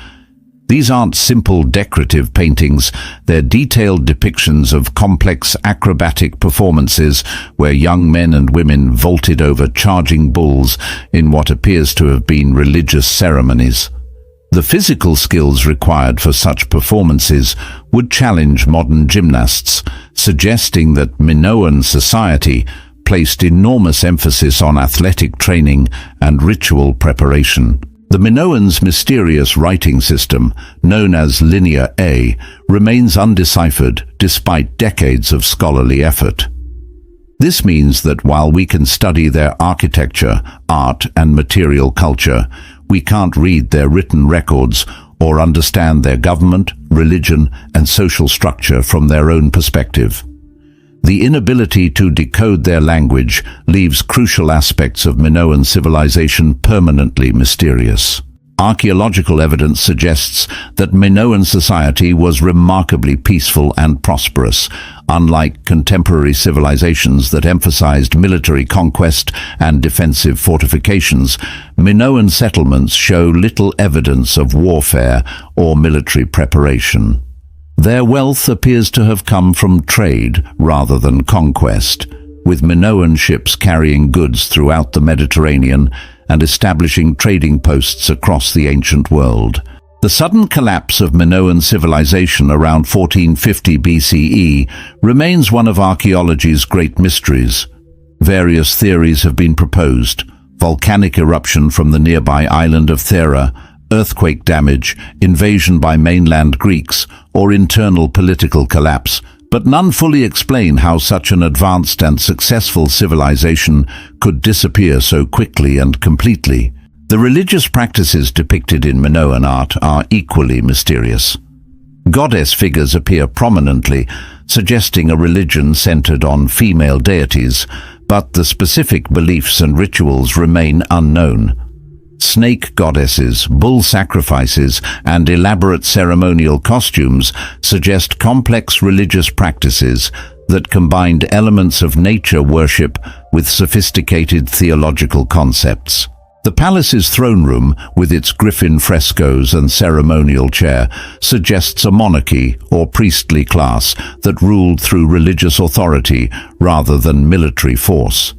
S1: These aren't simple decorative paintings, they're detailed depictions of complex acrobatic performances where young men and women vaulted over charging bulls in what appears to have been religious ceremonies. The physical skills required for such performances would challenge modern gymnasts, suggesting that Minoan society placed enormous emphasis on athletic training and ritual preparation. The Minoans' mysterious writing system, known as Linear A, remains undeciphered despite decades of scholarly effort. This means that while we can study their architecture, art, and material culture, we can't read their written records or understand their government, religion, and social structure from their own perspective. The inability to decode their language leaves crucial aspects of Minoan civilization permanently mysterious. Archaeological evidence suggests that Minoan society was remarkably peaceful and prosperous, unlike contemporary civilizations that emphasized military conquest and defensive fortifications. Minoan settlements show little evidence of warfare or military preparation. Their wealth appears to have come from trade rather than conquest, with Minoan ships carrying goods throughout the Mediterranean and establishing trading posts across the ancient world. The sudden collapse of Minoan civilization around 1450 BCE remains one of archaeology's great mysteries. Various theories have been proposed: volcanic eruption from the nearby island of Thera, earthquake damage, invasion by mainland Greeks, or internal political collapse, but none fully explain how such an advanced and successful civilization could disappear so quickly and completely. The religious practices depicted in Minoan art are equally mysterious. Goddess figures appear prominently, suggesting a religion centered on female deities, but the specific beliefs and rituals remain unknown. Snake goddesses, bull sacrifices, and elaborate ceremonial costumes suggest complex religious practices that combined elements of nature worship with sophisticated theological concepts. The palace's throne room, with its griffin frescoes and ceremonial chair, suggests a monarchy or priestly class that ruled through religious authority rather than military force.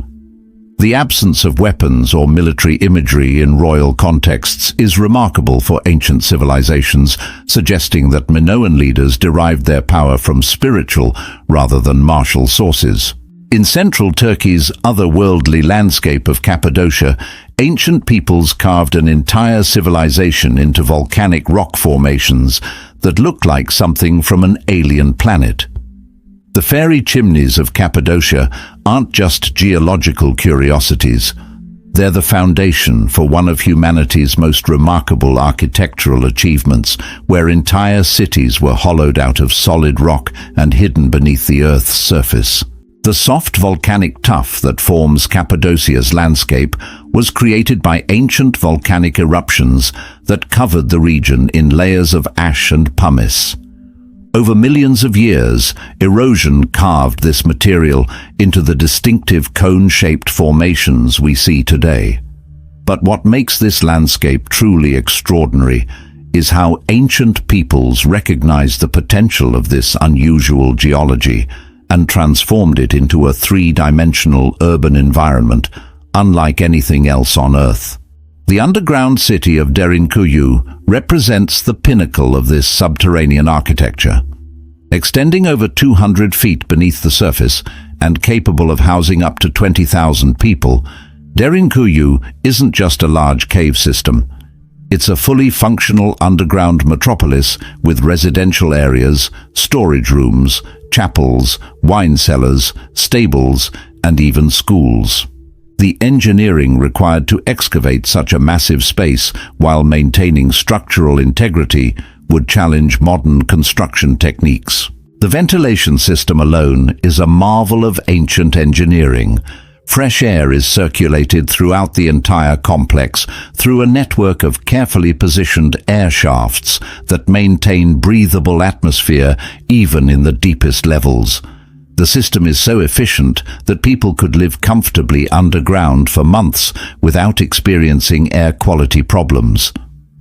S1: The absence of weapons or military imagery in royal contexts is remarkable for ancient civilizations, suggesting that Minoan leaders derived their power from spiritual rather than martial sources. In central Turkey's otherworldly landscape of Cappadocia, ancient peoples carved an entire civilization into volcanic rock formations that looked like something from an alien planet. The fairy chimneys of Cappadocia aren't just geological curiosities. They're the foundation for one of humanity's most remarkable architectural achievements, where entire cities were hollowed out of solid rock and hidden beneath the Earth's surface. The soft volcanic tuff that forms Cappadocia's landscape was created by ancient volcanic eruptions that covered the region in layers of ash and pumice. Over millions of years, erosion carved this material into the distinctive cone-shaped formations we see today. But what makes this landscape truly extraordinary is how ancient peoples recognized the potential of this unusual geology and transformed it into a three-dimensional urban environment, unlike anything else on Earth. The underground city of Derinkuyu represents the pinnacle of this subterranean architecture. Extending over 200 feet beneath the surface and capable of housing up to 20,000 people, Derinkuyu isn't just a large cave system. It's a fully functional underground metropolis with residential areas, storage rooms, chapels, wine cellars, stables, and even schools. The engineering required to excavate such a massive space while maintaining structural integrity would challenge modern construction techniques. The ventilation system alone is a marvel of ancient engineering. Fresh air is circulated throughout the entire complex through a network of carefully positioned air shafts that maintain breathable atmosphere even in the deepest levels. The system is so efficient that people could live comfortably underground for months without experiencing air quality problems.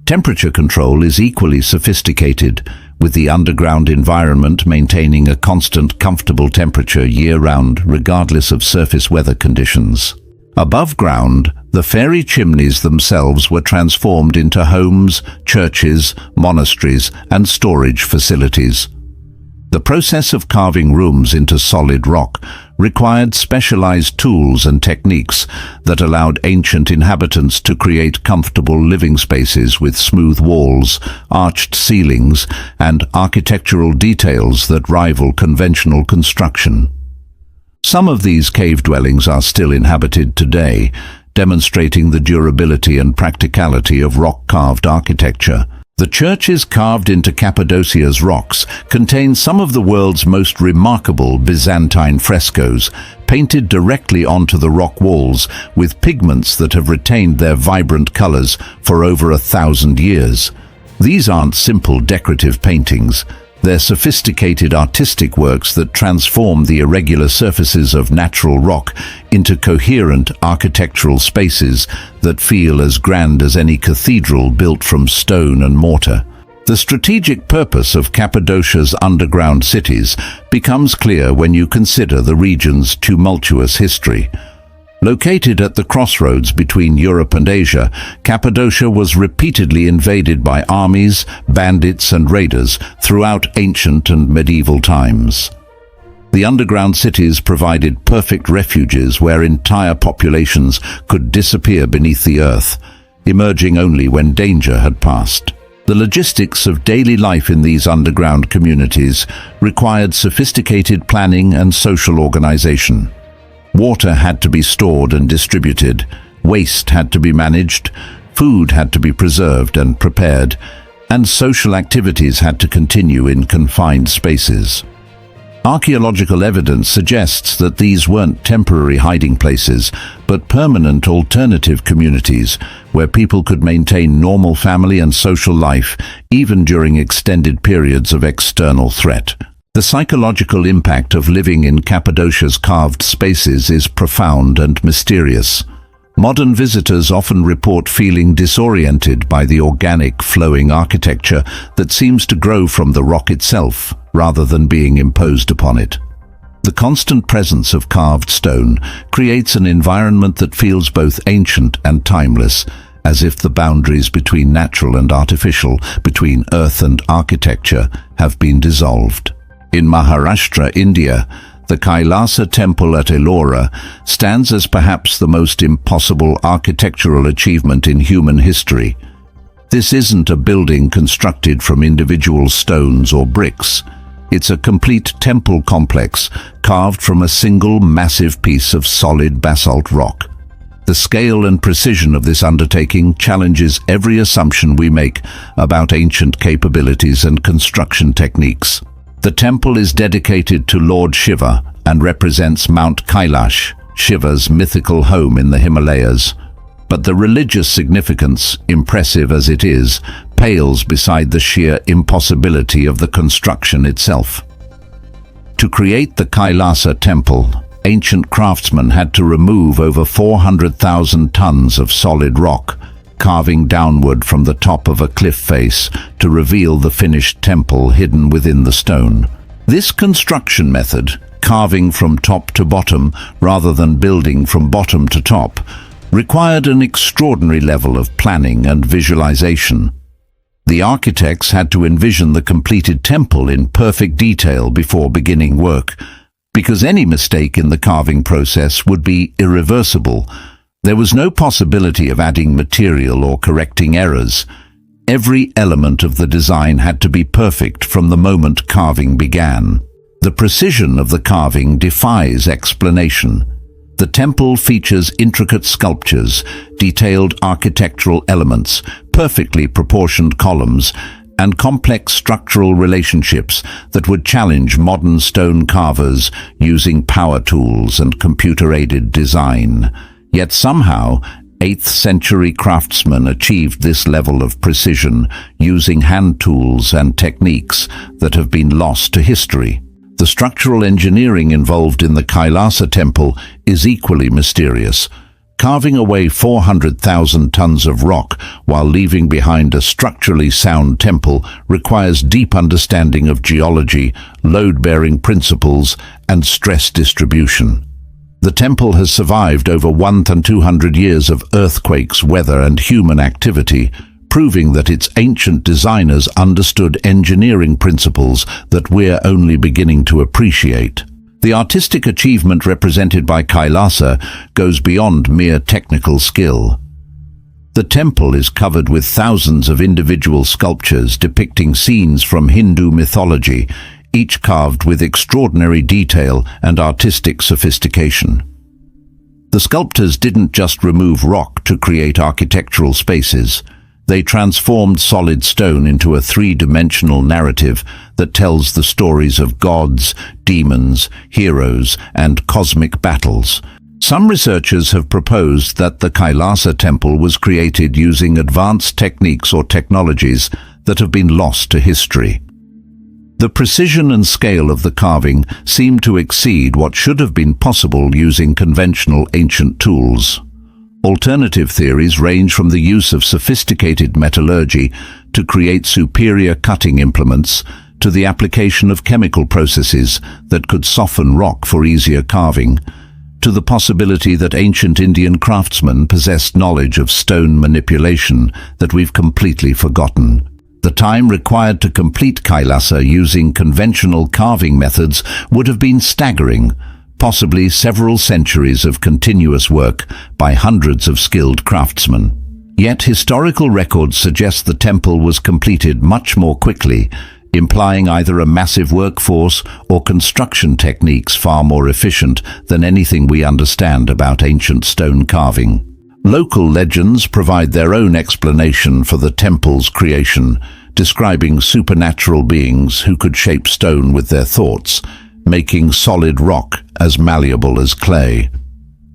S1: Temperature control is equally sophisticated, with the underground environment maintaining a constant, comfortable temperature year-round regardless of surface weather conditions. Above ground, the fairy chimneys themselves were transformed into homes, churches, monasteries, and storage facilities. The process of carving rooms into solid rock required specialized tools and techniques that allowed ancient inhabitants to create comfortable living spaces with smooth walls, arched ceilings, and architectural details that rival conventional construction. Some of these cave dwellings are still inhabited today, demonstrating the durability and practicality of rock-carved architecture. The churches carved into Cappadocia's rocks contain some of the world's most remarkable Byzantine frescoes, painted directly onto the rock walls with pigments that have retained their vibrant colors for over 1,000 years. These aren't simple decorative paintings. They're sophisticated artistic works that transform the irregular surfaces of natural rock into coherent architectural spaces that feel as grand as any cathedral built from stone and mortar. The strategic purpose of Cappadocia's underground cities becomes clear when you consider the region's tumultuous history. Located at the crossroads between Europe and Asia, Cappadocia was repeatedly invaded by armies, bandits, and raiders throughout ancient and medieval times. The underground cities provided perfect refuges where entire populations could disappear beneath the earth, emerging only when danger had passed. The logistics of daily life in these underground communities required sophisticated planning and social organization. Water had to be stored and distributed, waste had to be managed, food had to be preserved and prepared, and social activities had to continue in confined spaces. Archaeological evidence suggests that these weren't temporary hiding places, but permanent alternative communities where people could maintain normal family and social life even during extended periods of external threat. The psychological impact of living in Cappadocia's carved spaces is profound and mysterious. Modern visitors often report feeling disoriented by the organic, flowing architecture that seems to grow from the rock itself, rather than being imposed upon it. The constant presence of carved stone creates an environment that feels both ancient and timeless, as if the boundaries between natural and artificial, between earth and architecture, have been dissolved. In Maharashtra, India, the Kailasa temple at Ellora stands as perhaps the most impossible architectural achievement in human history. This isn't a building constructed from individual stones or bricks. It's a complete temple complex carved from a single massive piece of solid basalt rock. The scale and precision of this undertaking challenges every assumption we make about ancient capabilities and construction techniques. The temple is dedicated to Lord Shiva and represents Mount Kailash, Shiva's mythical home in the Himalayas. But the religious significance, impressive as it is, pales beside the sheer impossibility of the construction itself. To create the Kailasa temple, ancient craftsmen had to remove over 400,000 tons of solid rock, carving downward from the top of a cliff face to reveal the finished temple hidden within the stone. This construction method, carving from top to bottom rather than building from bottom to top, required an extraordinary level of planning and visualization. The architects had to envision the completed temple in perfect detail before beginning work, because any mistake in the carving process would be irreversible. There was no possibility of adding material or correcting errors. Every element of the design had to be perfect from the moment carving began. The precision of the carving defies explanation. The temple features intricate sculptures, detailed architectural elements, perfectly proportioned columns, and complex structural relationships that would challenge modern stone carvers using power tools and computer-aided design. Yet somehow, 8th century craftsmen achieved this level of precision using hand tools and techniques that have been lost to history. The structural engineering involved in the Kailasa temple is equally mysterious. Carving away 400,000 tons of rock while leaving behind a structurally sound temple requires deep understanding of geology, load-bearing principles, and stress distribution. The temple has survived over 1,200 years of earthquakes, weather, and human activity, proving that its ancient designers understood engineering principles that we're only beginning to appreciate. The artistic achievement represented by Kailasa goes beyond mere technical skill. The temple is covered with thousands of individual sculptures depicting scenes from Hindu mythology, each carved with extraordinary detail and artistic sophistication. The sculptors didn't just remove rock to create architectural spaces. They transformed solid stone into a three-dimensional narrative that tells the stories of gods, demons, heroes, and cosmic battles. Some researchers have proposed that the Kailasa temple was created using advanced techniques or technologies that have been lost to history. The precision and scale of the carving seem to exceed what should have been possible using conventional ancient tools. Alternative theories range from the use of sophisticated metallurgy to create superior cutting implements to the application of chemical processes that could soften rock for easier carving, to the possibility that ancient Indian craftsmen possessed knowledge of stone manipulation that we've completely forgotten. The time required to complete Kailasa using conventional carving methods would have been staggering, possibly several centuries of continuous work by hundreds of skilled craftsmen. Yet historical records suggest the temple was completed much more quickly, implying either a massive workforce or construction techniques far more efficient than anything we understand about ancient stone carving. Local legends provide their own explanation for the temple's creation, describing supernatural beings who could shape stone with their thoughts, making solid rock as malleable as clay.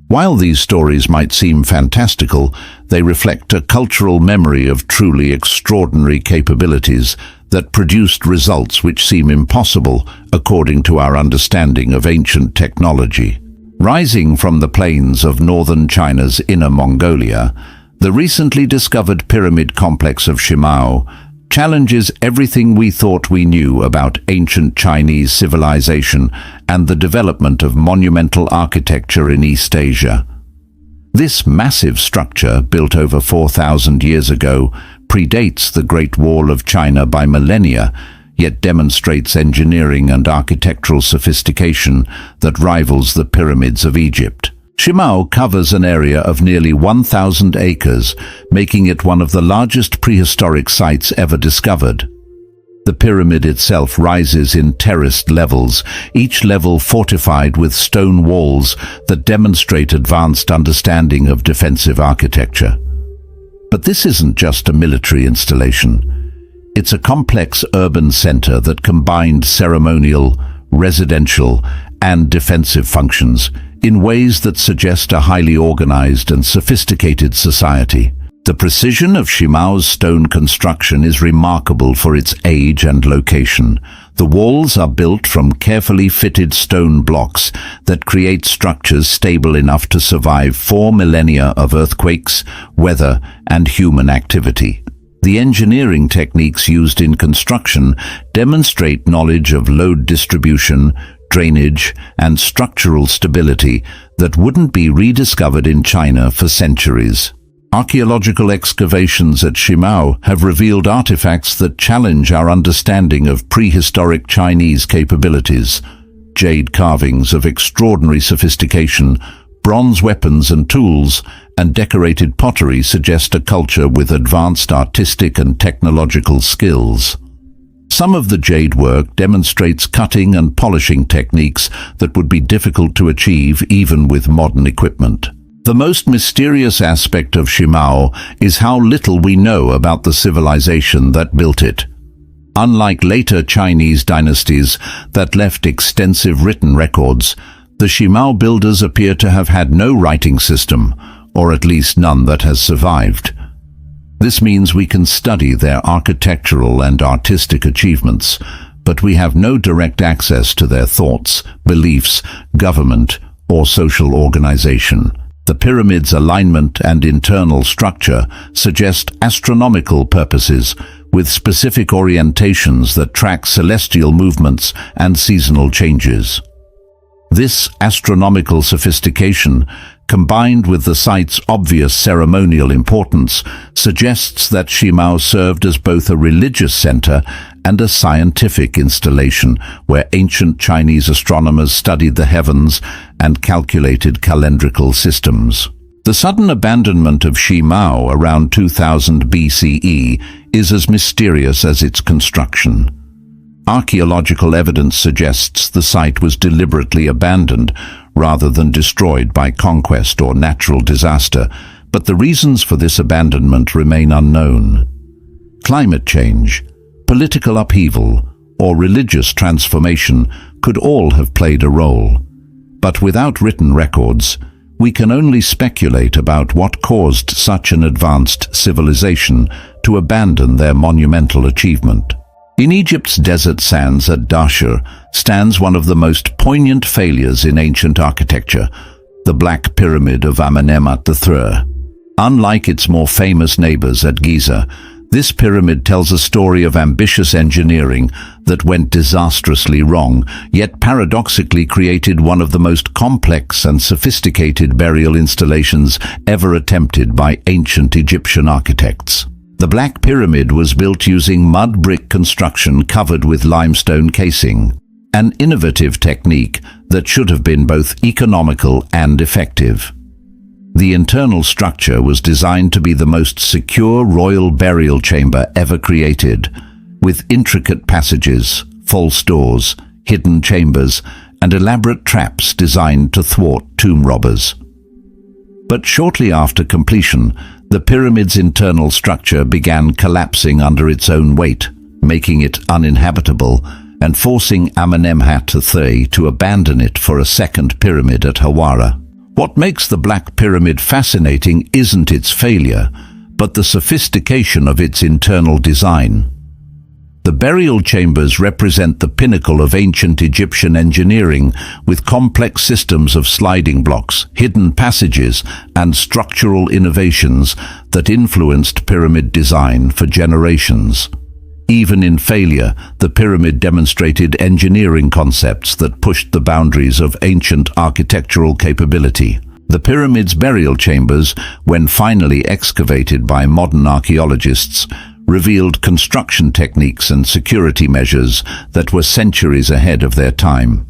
S1: While these stories might seem fantastical, they reflect a cultural memory of truly extraordinary capabilities that produced results which seem impossible according to our understanding of ancient technology. Rising from the plains of northern China's Inner Mongolia, the recently discovered pyramid complex of Shimao challenges everything we thought we knew about ancient Chinese civilization and the development of monumental architecture in East Asia. This massive structure, built over 4,000 years ago, predates the Great Wall of China by millennia, yet demonstrates engineering and architectural sophistication that rivals the pyramids of Egypt. Shimao covers an area of nearly 1,000 acres, making it one of the largest prehistoric sites ever discovered. The pyramid itself rises in terraced levels, each level fortified with stone walls that demonstrate advanced understanding of defensive architecture. But this isn't just a military installation. It's a complex urban center that combined ceremonial, residential, and defensive functions in ways that suggest a highly organized and sophisticated society. The precision of Shimao's stone construction is remarkable for its age and location. The walls are built from carefully fitted stone blocks that create structures stable enough to survive 4 millennia of earthquakes, weather, and human activity. The engineering techniques used in construction demonstrate knowledge of load distribution, drainage, and structural stability that wouldn't be rediscovered in China for centuries. Archaeological excavations at Shimao have revealed artifacts that challenge our understanding of prehistoric Chinese capabilities. Jade carvings of extraordinary sophistication, bronze weapons and tools, and decorated pottery suggest a culture with advanced artistic and technological skills. Some of the jade work demonstrates cutting and polishing techniques that would be difficult to achieve even with modern equipment. The most mysterious aspect of Shimao is how little we know about the civilization that built it. Unlike later Chinese dynasties that left extensive written records, the Shimao builders appear to have had no writing system, or at least none that has survived. This means we can study their architectural and artistic achievements, but we have no direct access to their thoughts, beliefs, government, or social organization. The pyramid's alignment and internal structure suggest astronomical purposes, with specific orientations that track celestial movements and seasonal changes. This astronomical sophistication, combined with the site's obvious ceremonial importance, suggests that Shimao served as both a religious center and a scientific installation where ancient Chinese astronomers studied the heavens and calculated calendrical systems. The sudden abandonment of Shimao around 2000 BCE is as mysterious as its construction. Archaeological evidence suggests the site was deliberately abandoned rather than destroyed by conquest or natural disaster, but the reasons for this abandonment remain unknown. Climate change, political upheaval, or religious transformation could all have played a role. But without written records, we can only speculate about what caused such an advanced civilization to abandon their monumental achievement. In Egypt's desert sands at Dahshur stands one of the most poignant failures in ancient architecture, the Black Pyramid of Amenemhat III. Unlike its more famous neighbors at Giza, this pyramid tells a story of ambitious engineering that went disastrously wrong, yet paradoxically created one of the most complex and sophisticated burial installations ever attempted by ancient Egyptian architects. The Black Pyramid was built using mud brick construction covered with limestone casing, an innovative technique that should have been both economical and effective. The internal structure was designed to be the most secure royal burial chamber ever created, with intricate passages, false doors, hidden chambers, and elaborate traps designed to thwart tomb robbers. But shortly after completion, the pyramid's internal structure began collapsing under its own weight, making it uninhabitable and forcing Amenemhat III to abandon it for a second pyramid at Hawara. What makes the Black Pyramid fascinating isn't its failure, but the sophistication of its internal design. The burial chambers represent the pinnacle of ancient Egyptian engineering, with complex systems of sliding blocks, hidden passages, and structural innovations that influenced pyramid design for generations. Even in failure, the pyramid demonstrated engineering concepts that pushed the boundaries of ancient architectural capability. The pyramid's burial chambers, when finally excavated by modern archaeologists, revealed construction techniques and security measures that were centuries ahead of their time.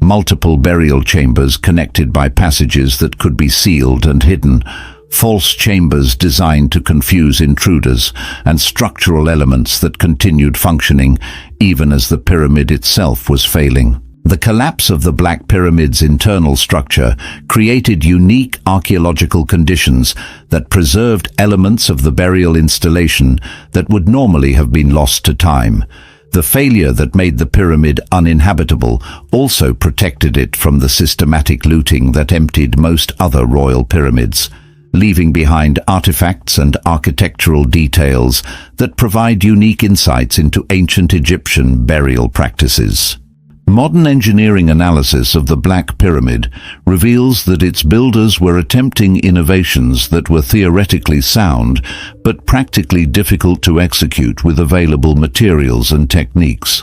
S1: Multiple burial chambers connected by passages that could be sealed and hidden, false chambers designed to confuse intruders, and structural elements that continued functioning even as the pyramid itself was failing. The collapse of the Black Pyramid's internal structure created unique archaeological conditions that preserved elements of the burial installation that would normally have been lost to time. The failure that made the pyramid uninhabitable also protected it from the systematic looting that emptied most other royal pyramids, leaving behind artifacts and architectural details that provide unique insights into ancient Egyptian burial practices. Modern engineering analysis of the Black Pyramid reveals that its builders were attempting innovations that were theoretically sound but practically difficult to execute with available materials and techniques.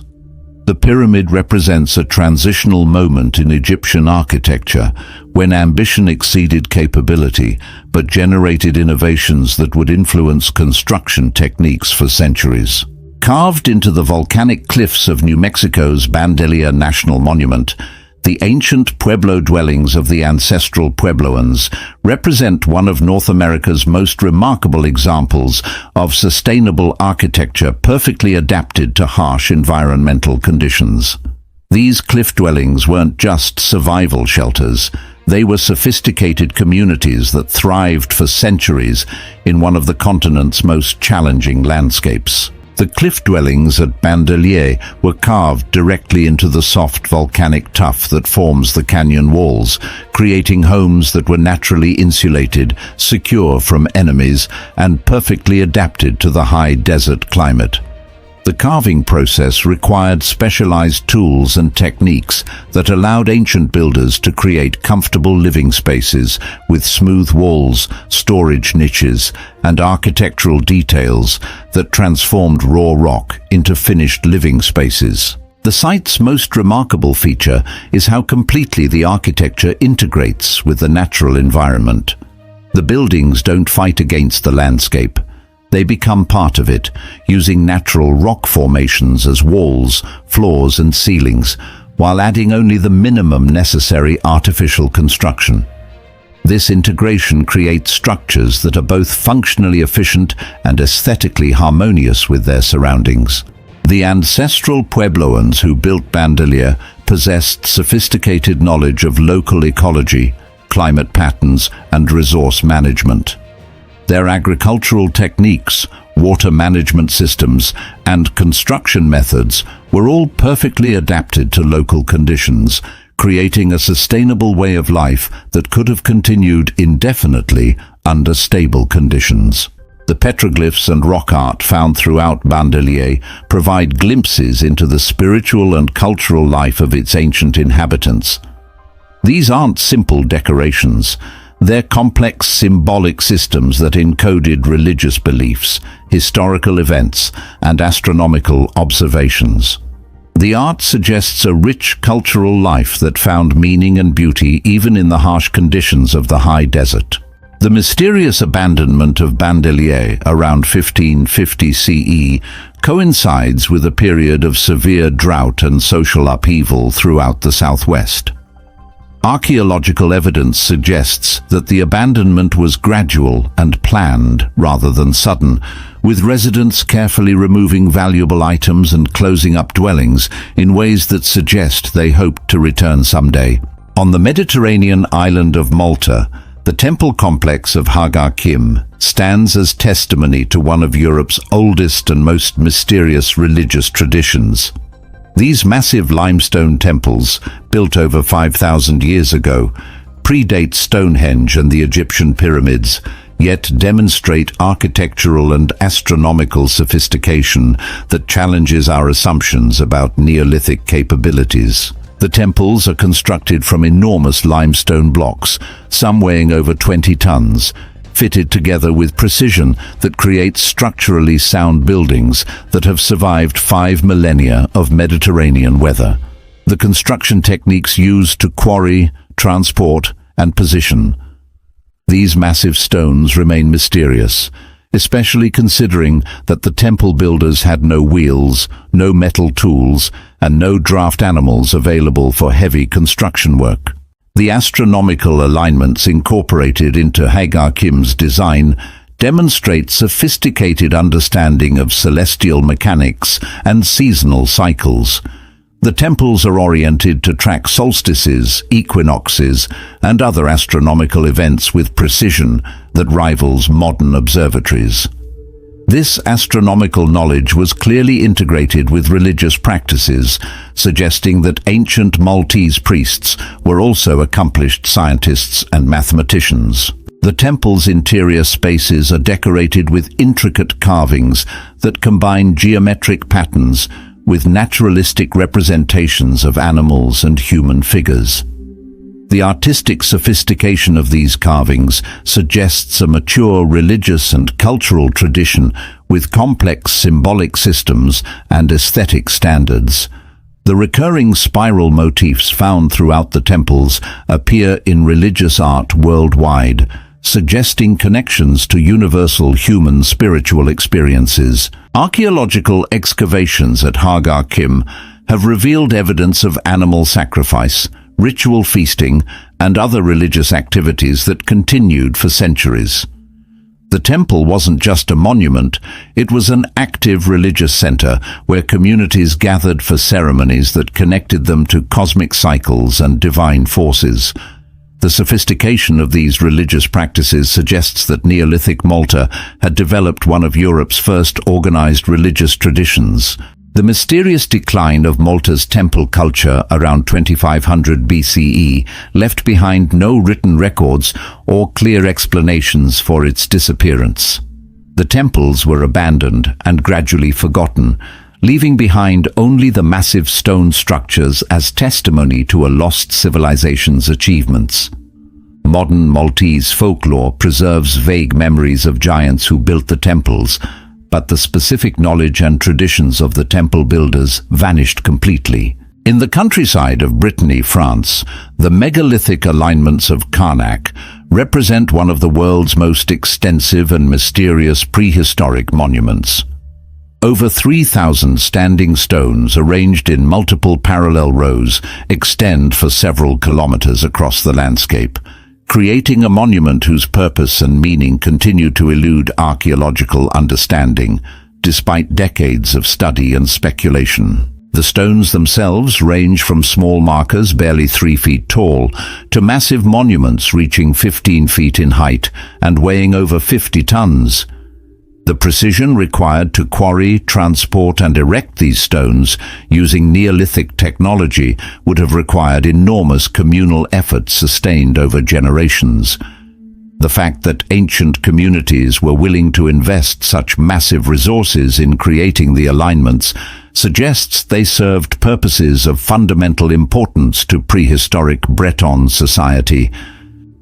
S1: The pyramid represents a transitional moment in Egyptian architecture when ambition exceeded capability but generated innovations that would influence construction techniques for centuries. Carved into the volcanic cliffs of New Mexico's Bandelier National Monument, the ancient Pueblo dwellings of the ancestral Puebloans represent one of North America's most remarkable examples of sustainable architecture perfectly adapted to harsh environmental conditions. These cliff dwellings weren't just survival shelters, they were sophisticated communities that thrived for centuries in one of the continent's most challenging landscapes. The cliff dwellings at Bandelier were carved directly into the soft volcanic tuff that forms the canyon walls, creating homes that were naturally insulated, secure from enemies, and perfectly adapted to the high desert climate. The carving process required specialized tools and techniques that allowed ancient builders to create comfortable living spaces with smooth walls, storage niches, and architectural details that transformed raw rock into finished living spaces. The site's most remarkable feature is how completely the architecture integrates with the natural environment. The buildings don't fight against the landscape. They become part of it, using natural rock formations as walls, floors, and ceilings, while adding only the minimum necessary artificial construction. This integration creates structures that are both functionally efficient and aesthetically harmonious with their surroundings. The ancestral Puebloans who built Bandelier possessed sophisticated knowledge of local ecology, climate patterns, and resource management. Their agricultural techniques, water management systems, and construction methods were all perfectly adapted to local conditions, creating a sustainable way of life that could have continued indefinitely under stable conditions. The petroglyphs and rock art found throughout Bandelier provide glimpses into the spiritual and cultural life of its ancient inhabitants. These aren't simple decorations. They're complex symbolic systems that encoded religious beliefs, historical events, and astronomical observations. The art suggests a rich cultural life that found meaning and beauty even in the harsh conditions of the high desert. The mysterious abandonment of Bandelier around 1550 CE coincides with a period of severe drought and social upheaval throughout the southwest. Archaeological evidence suggests that the abandonment was gradual and planned rather than sudden, with residents carefully removing valuable items and closing up dwellings in ways that suggest they hoped to return someday. On the Mediterranean island of Malta, the temple complex of Hagar Kim stands as testimony to one of Europe's oldest and most mysterious religious traditions. These massive limestone temples, built over 5,000 years ago, predate Stonehenge and the Egyptian pyramids, yet demonstrate architectural and astronomical sophistication that challenges our assumptions about Neolithic capabilities. The temples are constructed from enormous limestone blocks, some weighing over 20 tons, fitted together with precision that creates structurally sound buildings that have survived 5 millennia of Mediterranean weather. The construction techniques used to quarry, transport, and position these massive stones remain mysterious, especially considering that the temple builders had no wheels, no metal tools, and no draft animals available for heavy construction work. The astronomical alignments incorporated into Hagar Kim's design demonstrate sophisticated understanding of celestial mechanics and seasonal cycles. The temples are oriented to track solstices, equinoxes, and other astronomical events with precision that rivals modern observatories. This astronomical knowledge was clearly integrated with religious practices, suggesting that ancient Maltese priests were also accomplished scientists and mathematicians. The temple's interior spaces are decorated with intricate carvings that combine geometric patterns with naturalistic representations of animals and human figures. The artistic sophistication of these carvings suggests a mature religious and cultural tradition with complex symbolic systems and aesthetic standards. The recurring spiral motifs found throughout the temples appear in religious art worldwide, suggesting connections to universal human spiritual experiences. Archaeological excavations at Hagar Kim have revealed evidence of animal sacrifice, ritual feasting, and other religious activities that continued for centuries. The temple wasn't just a monument, it was an active religious center where communities gathered for ceremonies that connected them to cosmic cycles and divine forces. The sophistication of these religious practices suggests that Neolithic Malta had developed one of Europe's first organized religious traditions. The mysterious decline of Malta's temple culture around 2500 BCE left behind no written records or clear explanations for its disappearance. The temples were abandoned and gradually forgotten, leaving behind only the massive stone structures as testimony to a lost civilization's achievements. Modern Maltese folklore preserves vague memories of giants who built the temples, but the specific knowledge and traditions of the temple builders vanished completely. In the countryside of Brittany, France, the megalithic alignments of Karnak represent one of the world's most extensive and mysterious prehistoric monuments. Over 3,000 standing stones arranged in multiple parallel rows extend for several kilometers across the landscape, creating a monument whose purpose and meaning continue to elude archaeological understanding, despite decades of study and speculation. The stones themselves range from small markers barely 3 feet tall to massive monuments reaching 15 feet in height and weighing over 50 tons. The precision required to quarry, transport and erect these stones using Neolithic technology would have required enormous communal effort sustained over generations. The fact that ancient communities were willing to invest such massive resources in creating the alignments suggests they served purposes of fundamental importance to prehistoric Breton society.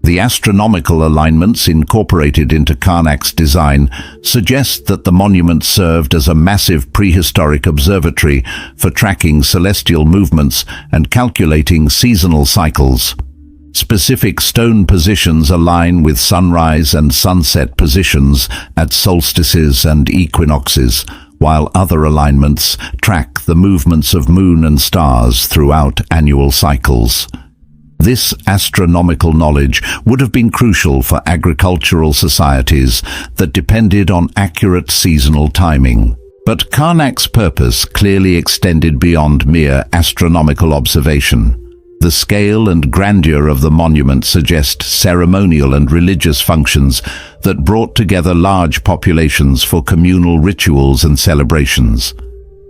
S1: The astronomical alignments incorporated into Karnak's design suggest that the monument served as a massive prehistoric observatory for tracking celestial movements and calculating seasonal cycles. Specific stone positions align with sunrise and sunset positions at solstices and equinoxes, while other alignments track the movements of moon and stars throughout annual cycles. This astronomical knowledge would have been crucial for agricultural societies that depended on accurate seasonal timing. But Karnak's purpose clearly extended beyond mere astronomical observation. The scale and grandeur of the monument suggest ceremonial and religious functions that brought together large populations for communal rituals and celebrations.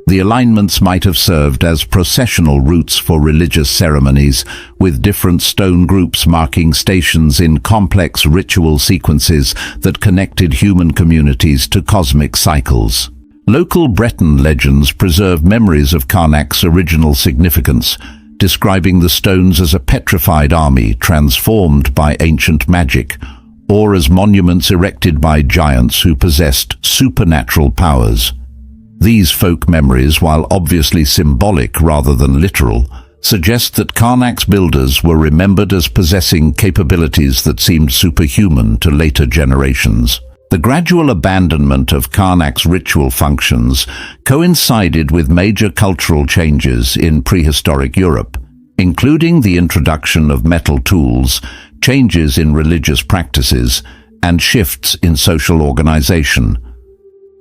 S1: The alignments might have served as processional routes for religious ceremonies, with different stone groups marking stations in complex ritual sequences that connected human communities to cosmic cycles. Local Breton legends preserve memories of Karnak's original significance, describing the stones as a petrified army transformed by ancient magic, or as monuments erected by giants who possessed supernatural powers. These folk memories, while obviously symbolic rather than literal, suggest that Karnak's builders were remembered as possessing capabilities that seemed superhuman to later generations. The gradual abandonment of Karnak's ritual functions coincided with major cultural changes in prehistoric Europe, including the introduction of metal tools, changes in religious practices, and shifts in social organization.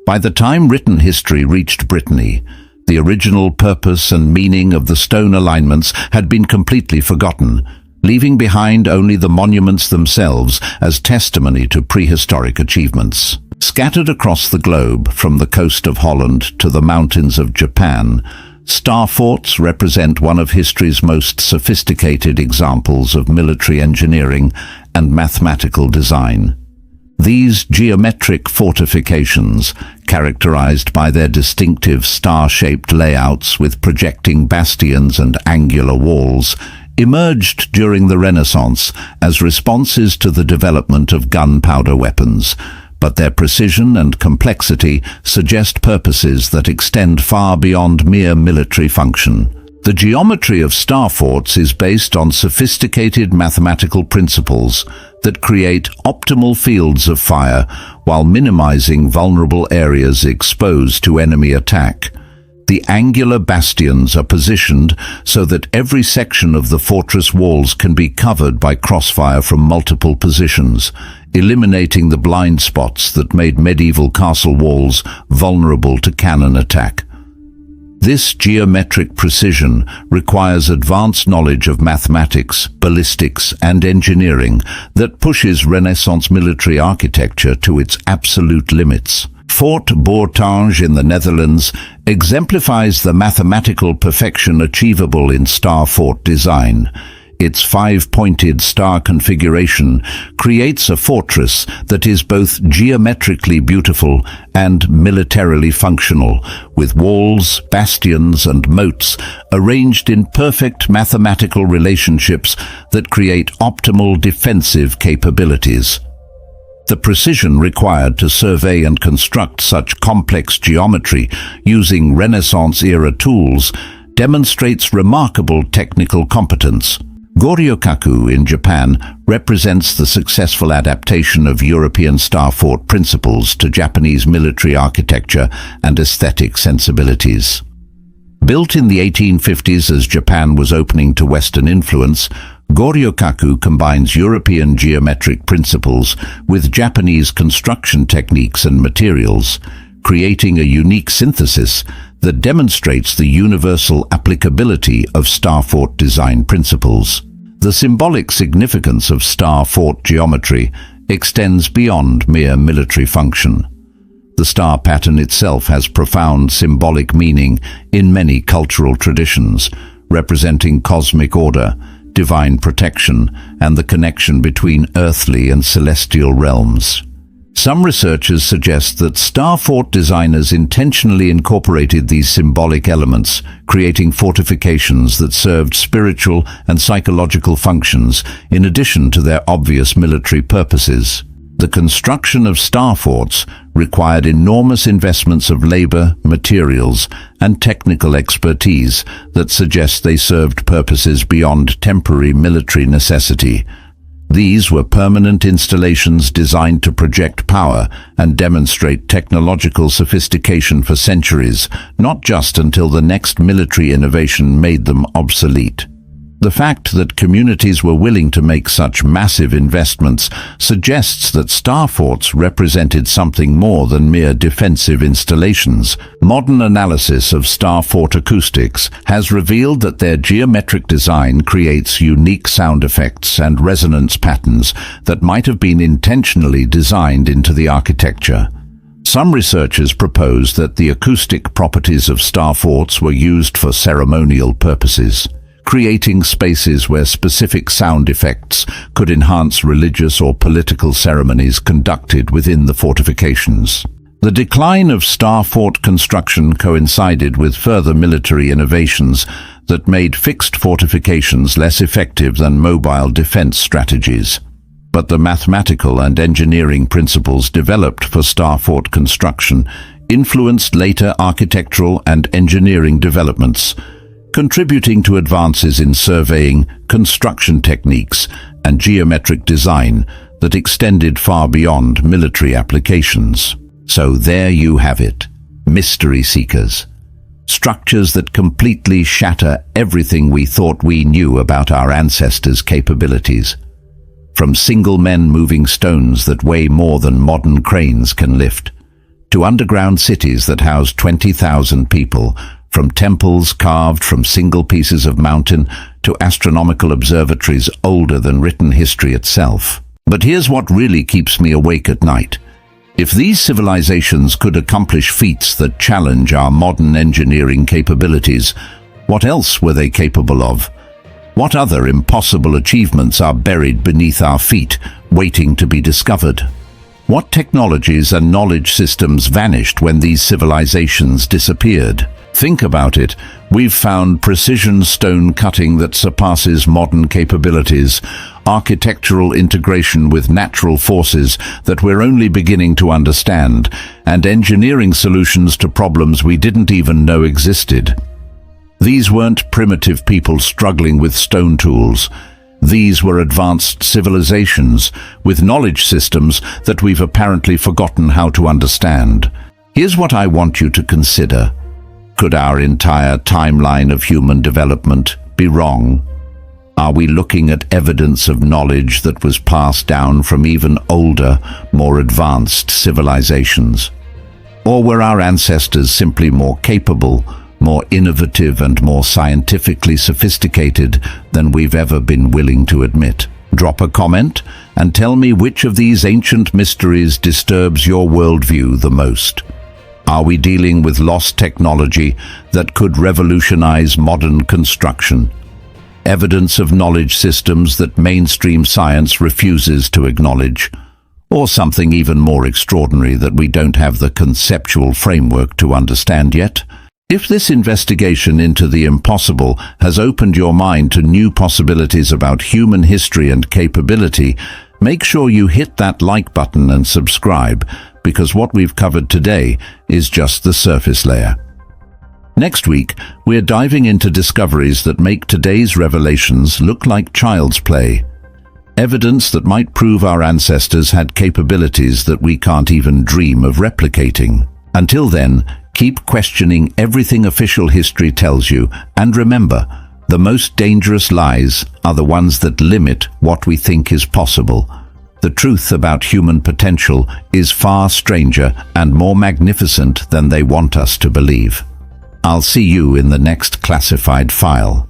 S1: By the time written history reached Brittany, the original purpose and meaning of the stone alignments had been completely forgotten, leaving behind only the monuments themselves as testimony to prehistoric achievements. Scattered across the globe, from the coast of Holland to the mountains of Japan, star forts represent one of history's most sophisticated examples of military engineering and mathematical design. These geometric fortifications, characterized by their distinctive star-shaped layouts with projecting bastions and angular walls, emerged during the Renaissance as responses to the development of gunpowder weapons, but their precision and complexity suggest purposes that extend far beyond mere military function. The geometry of star forts is based on sophisticated mathematical principles that create optimal fields of fire while minimizing vulnerable areas exposed to enemy attack. The angular bastions are positioned so that every section of the fortress walls can be covered by crossfire from multiple positions, eliminating the blind spots that made medieval castle walls vulnerable to cannon attack. This geometric precision requires advanced knowledge of mathematics, ballistics, and engineering that pushes Renaissance military architecture to its absolute limits. Fort Bourtange in the Netherlands exemplifies the mathematical perfection achievable in star fort design. Its five-pointed star configuration creates a fortress that is both geometrically beautiful and militarily functional, with walls, bastions, and moats arranged in perfect mathematical relationships that create optimal defensive capabilities. The precision required to survey and construct such complex geometry using Renaissance-era tools demonstrates remarkable technical competence. Goryokaku in Japan represents the successful adaptation of European star fort principles to Japanese military architecture and aesthetic sensibilities. Built in the 1850s as Japan was opening to Western influence, Goryokaku combines European geometric principles with Japanese construction techniques and materials, creating a unique synthesis that demonstrates the universal applicability of star fort design principles. The symbolic significance of star fort geometry extends beyond mere military function. The star pattern itself has profound symbolic meaning in many cultural traditions, representing cosmic order, divine protection, and the connection between earthly and celestial realms. Some researchers suggest that star fort designers intentionally incorporated these symbolic elements, creating fortifications that served spiritual and psychological functions in addition to their obvious military purposes. The construction of star forts required enormous investments of labor, materials, and technical expertise that suggest they served purposes beyond temporary military necessity. These were permanent installations designed to project power and demonstrate technological sophistication for centuries, not just until the next military innovation made them obsolete. The fact that communities were willing to make such massive investments suggests that star forts represented something more than mere defensive installations. Modern analysis of star fort acoustics has revealed that their geometric design creates unique sound effects and resonance patterns that might have been intentionally designed into the architecture. Some researchers propose that the acoustic properties of star forts were used for ceremonial purposes, creating spaces where specific sound effects could enhance religious or political ceremonies conducted within the fortifications. The decline of star fort construction coincided with further military innovations that made fixed fortifications less effective than mobile defense strategies. But the mathematical and engineering principles developed for star fort construction influenced later architectural and engineering developments, contributing to advances in surveying, construction techniques, and geometric design that extended far beyond military applications. So there you have it, mystery seekers. Structures that completely shatter everything we thought we knew about our ancestors' capabilities. From single men moving stones that weigh more than modern cranes can lift, to underground cities that house 20,000 people, from temples carved from single pieces of mountain to astronomical observatories older than written history itself. But here's what really keeps me awake at night. If these civilizations could accomplish feats that challenge our modern engineering capabilities, what else were they capable of? What other impossible achievements are buried beneath our feet, waiting to be discovered? What technologies and knowledge systems vanished when these civilizations disappeared? Think about it. We've found precision stone cutting that surpasses modern capabilities, architectural integration with natural forces that we're only beginning to understand, and engineering solutions to problems we didn't even know existed. These weren't primitive people struggling with stone tools. These were advanced civilizations with knowledge systems that we've apparently forgotten how to understand. Here's what I want you to consider. Could our entire timeline of human development be wrong? Are we looking at evidence of knowledge that was passed down from even older, more advanced civilizations? Or were our ancestors simply more capable, more innovative and more scientifically sophisticated than we've ever been willing to admit. Drop a comment and tell me which of these ancient mysteries disturbs your worldview the most. Are we dealing with lost technology that could revolutionize modern construction? Evidence of knowledge systems that mainstream science refuses to acknowledge? Or something even more extraordinary that we don't have the conceptual framework to understand yet? If this investigation into the impossible has opened your mind to new possibilities about human history and capability, make sure you hit that like button and subscribe, because what we've covered today is just the surface layer. Next week, we're diving into discoveries that make today's revelations look like child's play. Evidence that might prove our ancestors had capabilities that we can't even dream of replicating. Until then, keep questioning everything official history tells you, and remember, the most dangerous lies are the ones that limit what we think is possible. The truth about human potential is far stranger and more magnificent than they want us to believe. I'll see you in the next classified file.